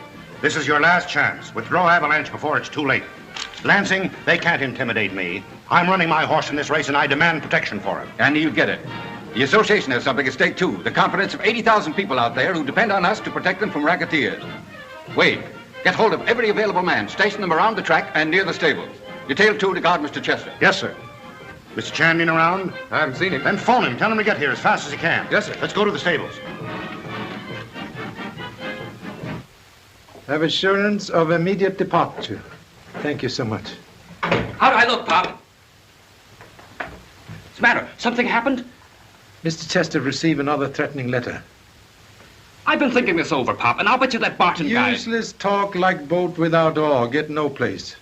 this is your last chance. Withdraw Avalanche before it's too late. Lansing, they can't intimidate me. I'm running my horse in this race, and I demand protection for him. And you get it. The association has something at stake, too. The confidence of 80,000 people out there who depend on us to protect them from racketeers. Wade, get hold of every available man. Station them around the track and near the stables. Detail 2 to guard Mr. Chester. Yes, sir. Mr. Chan been around? I haven't seen him. Then phone him. Tell him to get here as fast as he can. Yes, sir. Let's go to the stables. Have assurance of immediate departure. Thank you so much. How do I look, Pop? What's the matter? Something happened? Mr. Chester received another threatening letter. I've been thinking this over, Pop, and I'll bet you that Barton guy... Useless talk like boat without oar. Get no place.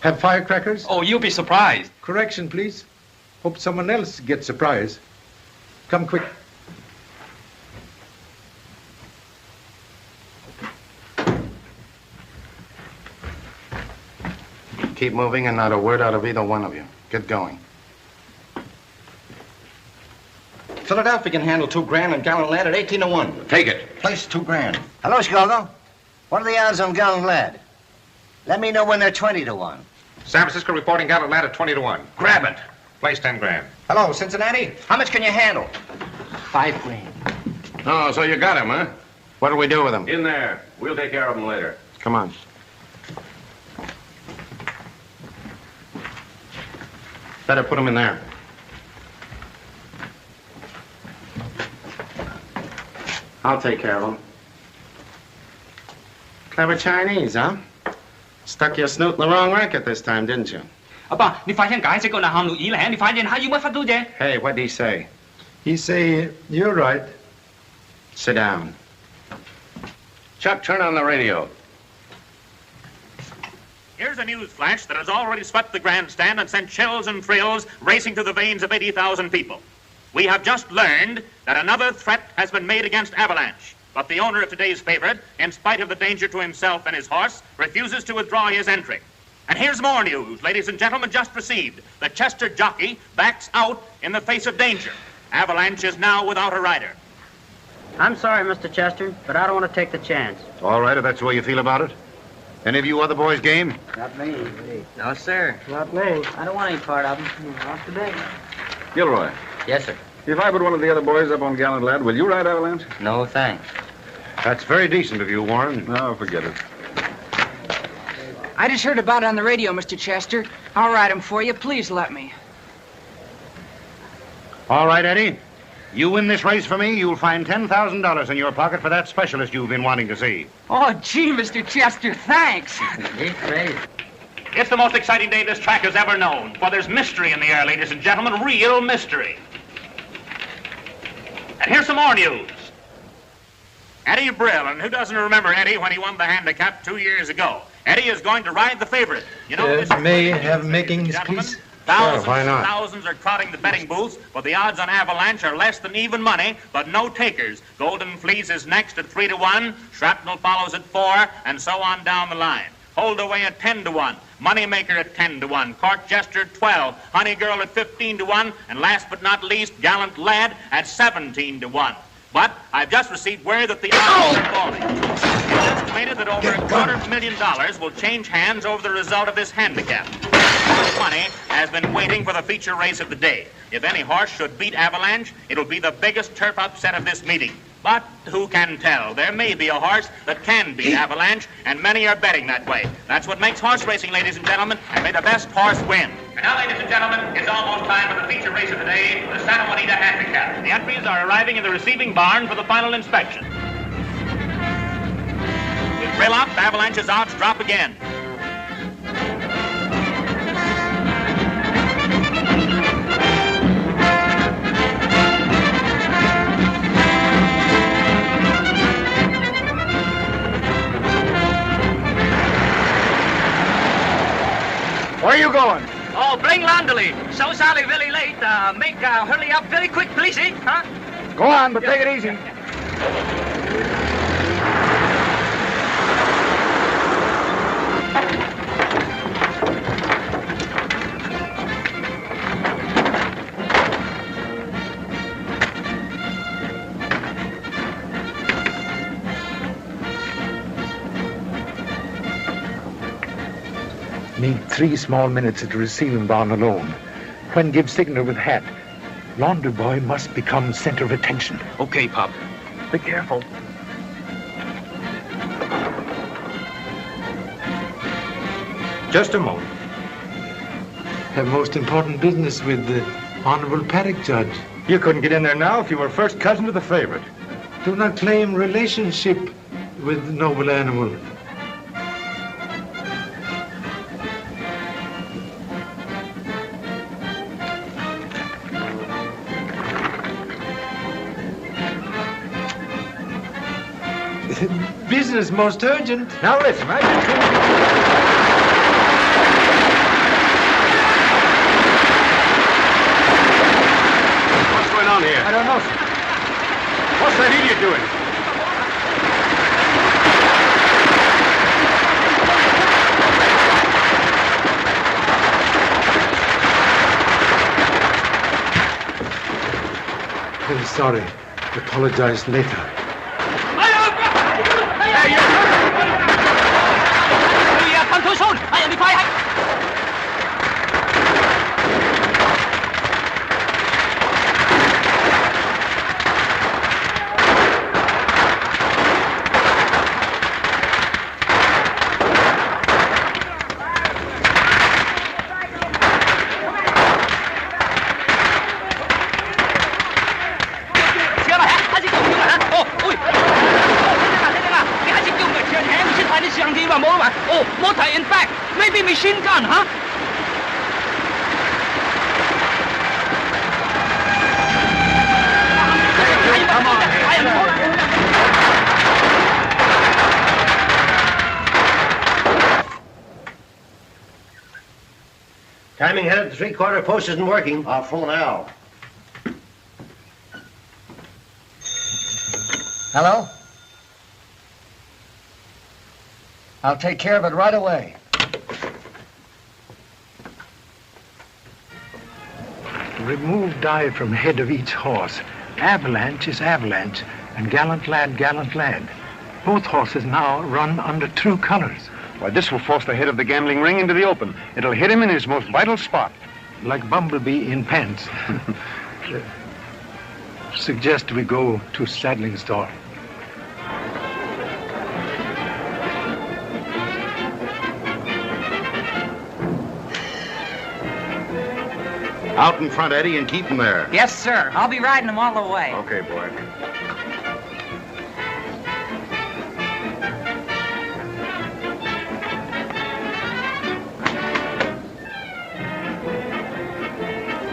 Have firecrackers? Oh, you'll be surprised. Correction, please. Hope someone else gets surprised. Come quick. Keep moving and not a word out of either one of you. Get going. Philadelphia can handle $2,000 and Gallant Lad at 18 to 1. Take it. Place $2,000. Hello, Chicago. What are the odds on Gallant Lad? Let me know when they're 20 to 1. San Francisco reporting Gallant Lad at 20 to 1. Grab it. Place $10,000. Hello, Cincinnati. How much can you handle? $5,000. Oh, so you got him, huh? What'll we do with him? In there. We'll take care of him later. Come on. Better put him in there. I'll take care of him. Clever Chinese, huh? Stuck your snoot in the wrong racket this time, didn't you? 阿爸，你發現解釋個南韓路以嚟，你發現下要乜法到啫？ Hey, what did he say? He say, you're right. Sit down. Chuck, turn on the radio. Here's a news flash that has already swept the grandstand and sent chills and thrills racing through the veins of 80,000 people. We have just learned that another threat has been made against Avalanche. But the owner of today's favorite, in spite of the danger to himself and his horse, refuses to withdraw his entry. And here's more news, ladies and gentlemen, just received. The Chester jockey backs out in the face of danger. Avalanche is now without a rider. I'm sorry, Mr. Chester, but I don't want to take the chance. All right, if that's the way you feel about it. Any of you other boys game? Not me. No, sir. Not me. I don't want any part of them. Not today. Gilroy. Yes, sir. If I put one of the other boys up on Gallant Lad, will you ride Avalanche? No, thanks. That's very decent of you, Warren. No, forget it. I just heard about it on the radio, Mr. Chester. I'll ride him for you. Please let me. All right, Eddie. You win this race for me, you'll find $10,000 in your pocket for that specialist you've been wanting to see. Oh, gee, Mr. Chester, thanks. It's the most exciting day this track has ever known, for there's mystery in the air, ladies and gentlemen, real mystery. And here's some more news. Eddie Brill, and who doesn't remember Eddie when he won the handicap 2 years ago? Eddie is going to ride the favorite. You know, May have makings, please? Thousands Sure, why not? and thousands are trotting the betting booths, but the odds on Avalanche are less than even money, but no takers. Golden Fleece is next at 3 to 1, Shrapnel follows at 4, and so on down the line. Hold away at 10 to 1, Moneymaker at 10 to 1, Court Jester at 12, Honey Girl at 15 to 1, and last but not least, Gallant Lad at 17 to 1. But I've just received word that the odds are falling. It's estimated that over $250,000 will change hands over the result of this handicap. That money has been waiting for the feature race of the day. If any horse should beat Avalanche, it'll be the biggest turf upset of this meeting. But who can tell? There may be a horse that can beat Avalanche, and many are betting that way. That's what makes horse racing, ladies and gentlemen, and may the best horse win. And now, ladies and gentlemen, it's almost time for the feature race of the day, the Santa Juanita Handicap. The entries are arriving in the receiving barn for the final inspection. With Brill up, Avalanche's odds drop again. Where are you going? Oh, bring Landely. So sorry, very late. Hurry up very quick, please, eh? Huh? Go on, but take it easy. Need 3 small minutes at the receiving barn alone. When give signal with hat. Laundry boy must become center of attention. Okay, Pop. Be careful. Just a moment. Have most important business with the Honorable Paddock Judge. You couldn't get in there now if you were first cousin to the favorite. Do not claim relationship with the noble animal. Business most urgent. Now listen, I've been told you... What's going on here? I don't know, sir. What's that idiot doing? I'm sorry. Apologize later. Maybe machine gun, huh? Come on, Timing head at the 3/4 post isn't working. I'll phone Al. Hello? I'll take care of it right away. Remove dye from head of each horse. Avalanche is avalanche, and gallant lad, gallant lad. Both horses now run under true colors. Well, this will force the head of the gambling ring into the open. It'll hit him in his most vital spot. Like Bumblebee in pants. Suggest we go to saddling store. Out in front, Eddie, and keep him there. Yes, sir. I'll be riding them all the way. Okay, boy.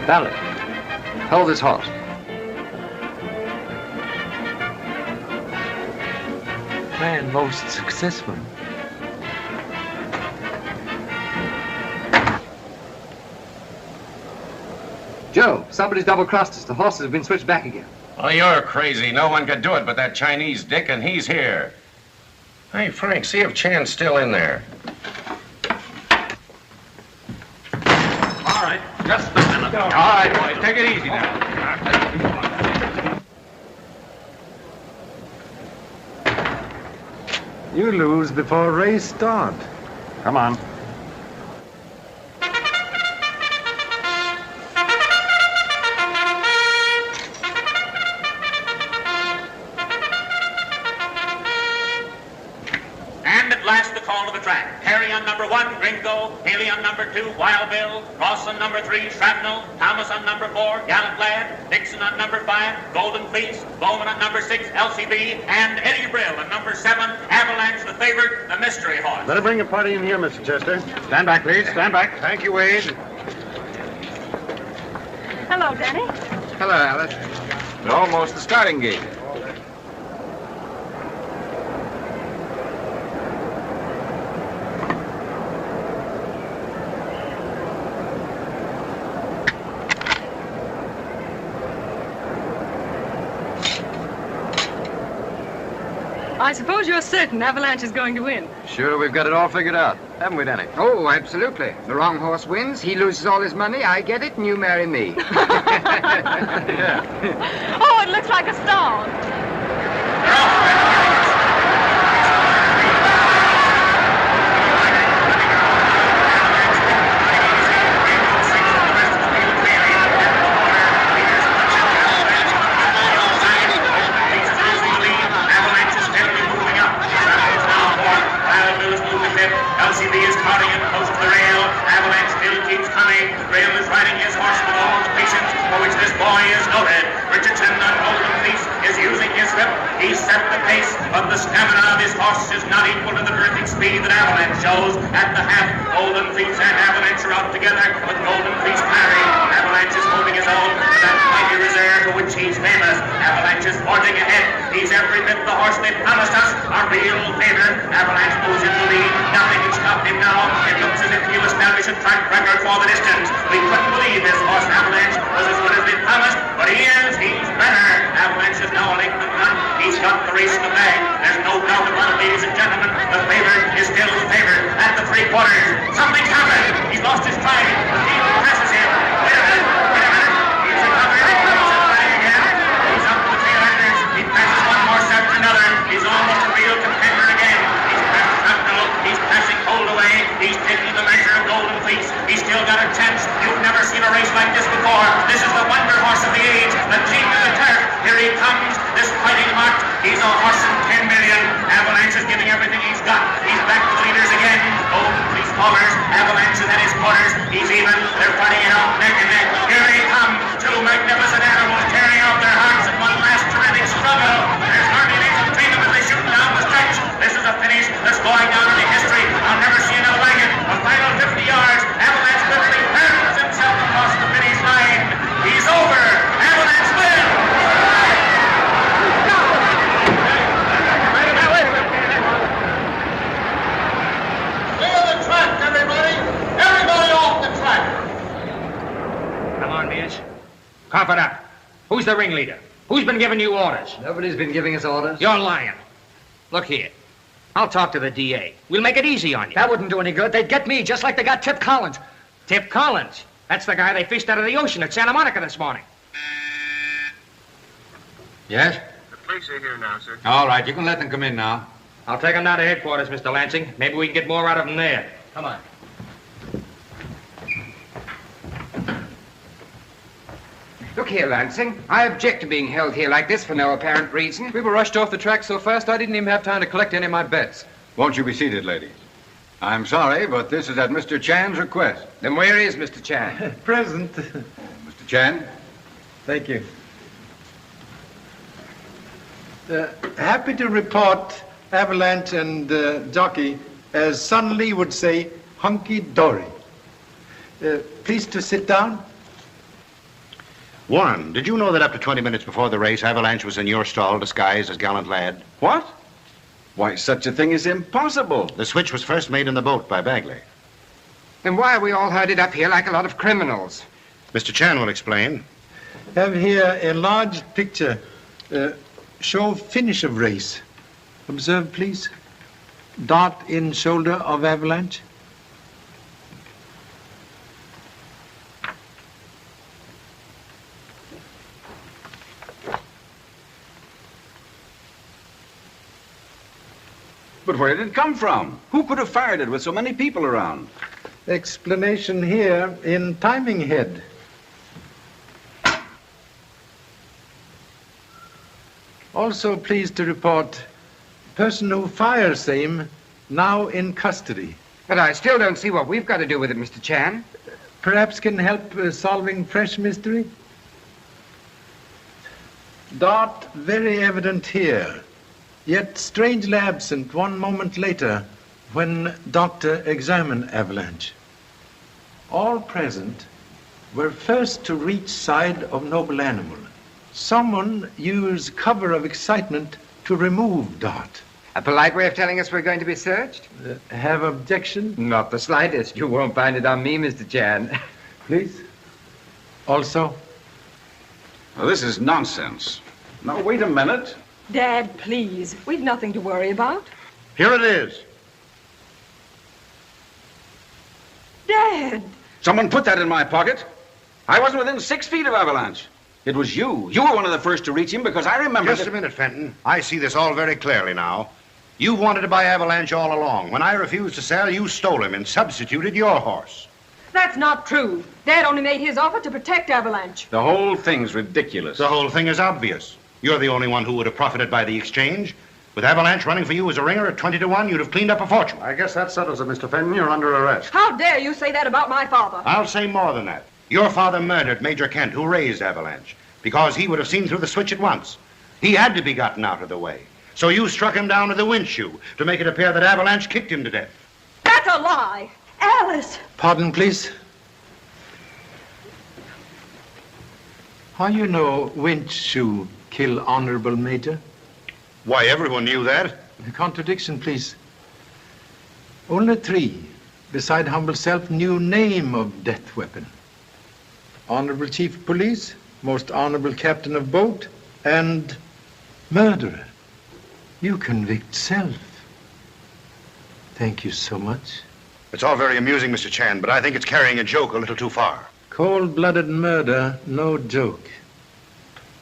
Valet, hold this horse. Man, most successful. Joe, somebody's double-crossed us. The horses have been switched back again. Oh, you're crazy. No one could do it but that Chinese dick, and he's here. Hey, Frank, see if Chan's still in there. All right, just a minute. All right, boys, take it easy now. You lose before race start. Come on. Number 1, Gringo. Haley on number 2, Wild Bill. Ross on number 3, Shrapnel. Thomas on number 4, Gallant Lad. Dixon on number 5, Golden Fleece. Bowman on number 6, LCB. And Eddie Brill on number 7, Avalanche, the favorite, the mystery horse. Better bring your party in here, Mr. Chester. Stand back, please. Stand back. Thank you, Wade. Hello, Danny. Hello, Alice. We're almost the starting gate. I suppose you're certain Avalanche is going to win. Sure, we've got it all figured out. Haven't we, Danny? Oh, absolutely. The wrong horse wins, he loses all his money, I get it, and you marry me. Yeah. Oh, it looks like a song. trip. He's set the pace, but the stamina of his horse is not equal to the terrific speed that Avalanche shows. At the half, Golden Fleece and Avalanche are out together, with Golden Fleece firing. Avalanche is holding his own with that mighty reserve for which he's famous. Avalanche is forging ahead. He's every bit the horse they promised us, a real favorite. Avalanche moves in the lead. Nothing can stop him now. It looks as if he'll establish a track record for the distance. We couldn't believe this horse, Avalanche, was as good as they promised, but he is. He's better. Avalanche is now a length in front. He's got the race in the bag. There's no doubt about it, ladies and gentlemen. The favorite is still favored at the 3/4. Something's happened. He's lost his stride. The field passes him. Wait a minute. He's recovered. He's running again. He's up the tail enders. He passes one horse after another. He's almost a real contender again. He's passed Shrapnel. He's passing Holdaway. He's taking the measure of Golden Fleece. He's still got a chance. You've never seen a race like this before. This is the wonder horse of the age, the king of the turf. Here he comes, this fighting heart. He's a horse in 10 million. Avalanche is giving everything he's got. He's back to the leaders again. Golden Fleece followers. Avalanche is at his quarters. He's even. They're fighting it out neck and neck. Here he comes. Two magnificent animals tearing out their hearts in one last terrific struggle. There's hardly an inch between them as they shoot down the stretch. This is a finish that's going down into history. I'll never see another like it. The final 50 yards. Avalanche literally hurls himself across the finish line. He's over. Avalanche wins. Clear the track, everybody! Everybody off the track! Come on, Mitch. Cough it up. Who's the ringleader? Who's been giving you orders? Nobody's been giving us orders. You're lying. Look here. I'll talk to the DA. We'll make it easy on you. That wouldn't do any good. They'd get me just like they got Tip Collins. Tip Collins? That's the guy they fished out of the ocean at Santa Monica this morning. Yes? The police are here now, sir. All right, you can let them come in now. I'll take them down to headquarters, Mr. Lansing. Maybe we can get more out of them there. Come on. Look here, Lansing. I object to being held here like this for no apparent reason. We were rushed off the track so fast I didn't even have time to collect any of my bets. Won't you be seated, ladies? I'm sorry, but this is at Mr. Chan's request. Then where is Mr. Chan? Present. Mr. Chan? Thank you. Happy to report Avalanche and jockey, as Son Lee would say, hunky-dory. Please to sit down. Warren, did you know that up to 20 minutes before the race, Avalanche was in your stall disguised as Gallant Lad? What? Why, such a thing is impossible. The switch was first made in the boat by Bagley. Then why are we all herded up here like a lot of criminals? Mr. Chan will explain. Have here a large picture. Show finish of race. Observe, please. Dart in shoulder of Avalanche. But where did it come from? Who could have fired it with so many people around? Explanation here in timing head. Also pleased to report person who fires same now in custody. But I still don't see what we've got to do with it, Mr. Chan. Perhaps can help solving fresh mystery? Dart very evident here, yet strangely absent 1 moment later when doctor examined Avalanche. All present were first to reach side of noble animal. Someone used cover of excitement to remove Dart. A polite way of telling us we're going to be searched? Have objection? Not the slightest. You won't find it on me, Mr. Chan. Please. Also? Well, this is nonsense. Now, wait a minute. Dad, please. We've nothing to worry about. Here it is. Dad! Someone put that in my pocket. I wasn't within 6 feet of Avalanche. It was you. You were one of the first to reach him because I remember... Just a minute, Fenton. I see this all very clearly now. You wanted to buy Avalanche all along. When I refused to sell, you stole him and substituted your horse. That's not true. Dad only made his offer to protect Avalanche. The whole thing's ridiculous. The whole thing is obvious. You're the only one who would have profited by the exchange. With Avalanche running for you as a ringer at 20 to 1, you'd have cleaned up a fortune. I guess that settles it, Mr. Fenton. You're under arrest. How dare you say that about my father? I'll say more than that. Your father murdered Major Kent, who raised Avalanche, because he would have seen through the switch at once. He had to be gotten out of the way. So you struck him down with a windshoe to make it appear that Avalanche kicked him to death. That's a lie. Alice! Pardon, please. How you know windshoe kill Honorable Major? Why, everyone knew that. A contradiction, please. Only three, beside humble self, knew name of death weapon. Honorable Chief of Police, most honorable Captain of Boat, and murderer. You convict self. Thank you so much. It's all very amusing, Mr. Chan, but I think it's carrying a joke a little too far. Cold-blooded murder, no joke.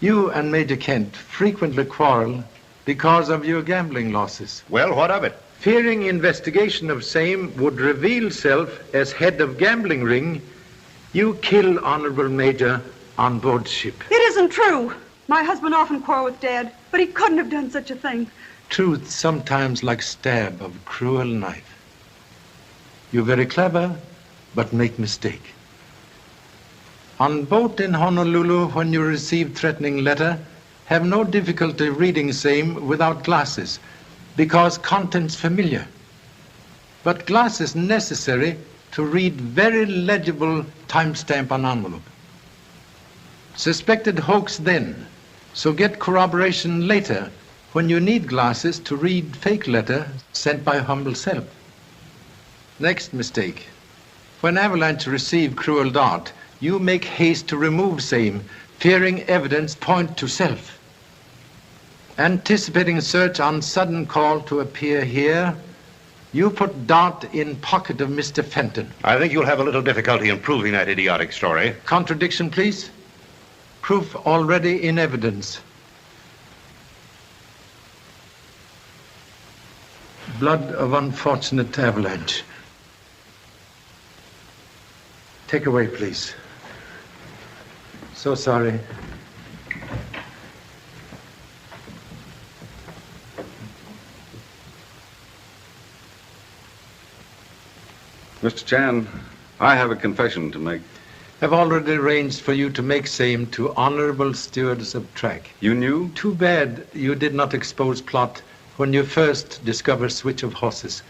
You and Major Kent frequently quarrel because of your gambling losses. Well, what of it? Fearing investigation of same would reveal self as head of gambling ring, you kill Honorable Major on board ship. It isn't true. My husband often quarreled with Dad, but he couldn't have done such a thing. Truth sometimes like stab of cruel knife. You're very clever, but make mistake. On boat in Honolulu, when you receive threatening letter, have no difficulty reading same without glasses, because contents familiar. But glasses necessary to read very legible timestamp on envelope. Suspected hoax then, so get corroboration later when you need glasses to read fake letter sent by humble self. Next mistake. When Avalanche receive cruel dart, you make haste to remove same, fearing evidence point to self. Anticipating search on sudden call to appear here, you put dart in pocket of Mr. Fenton. I think you'll have a little difficulty in proving that idiotic story. Contradiction, please. Proof already in evidence. Blood of unfortunate Avalanche. Take away, please. So sorry. Mr. Chan, I have a confession to make. I've already arranged for you to make same to honorable stewards of track. You knew? Too bad you did not expose plot when you first discovered switch of horses.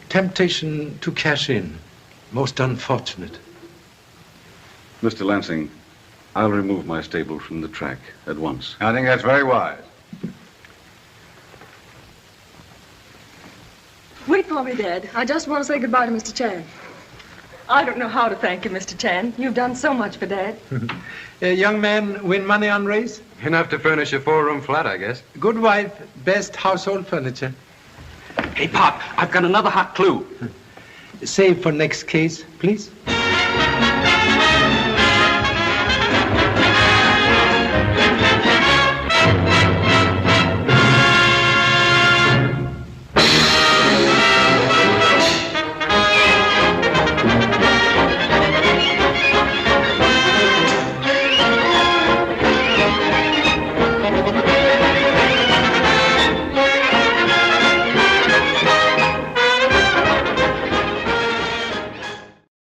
Temptation to cash in. Most unfortunate. Mr. Lansing, I'll remove my stable from the track at once. I think that's very wise. Wait for me, Dad. I just want to say goodbye to Mr. Chan. I don't know how to thank you, Mr. Chan. You've done so much for Dad. Young man, win money on race? Enough to furnish a 4-room flat, I guess. Good wife, best household furniture. Hey, Pop, I've got another hot clue. Save for next case, please.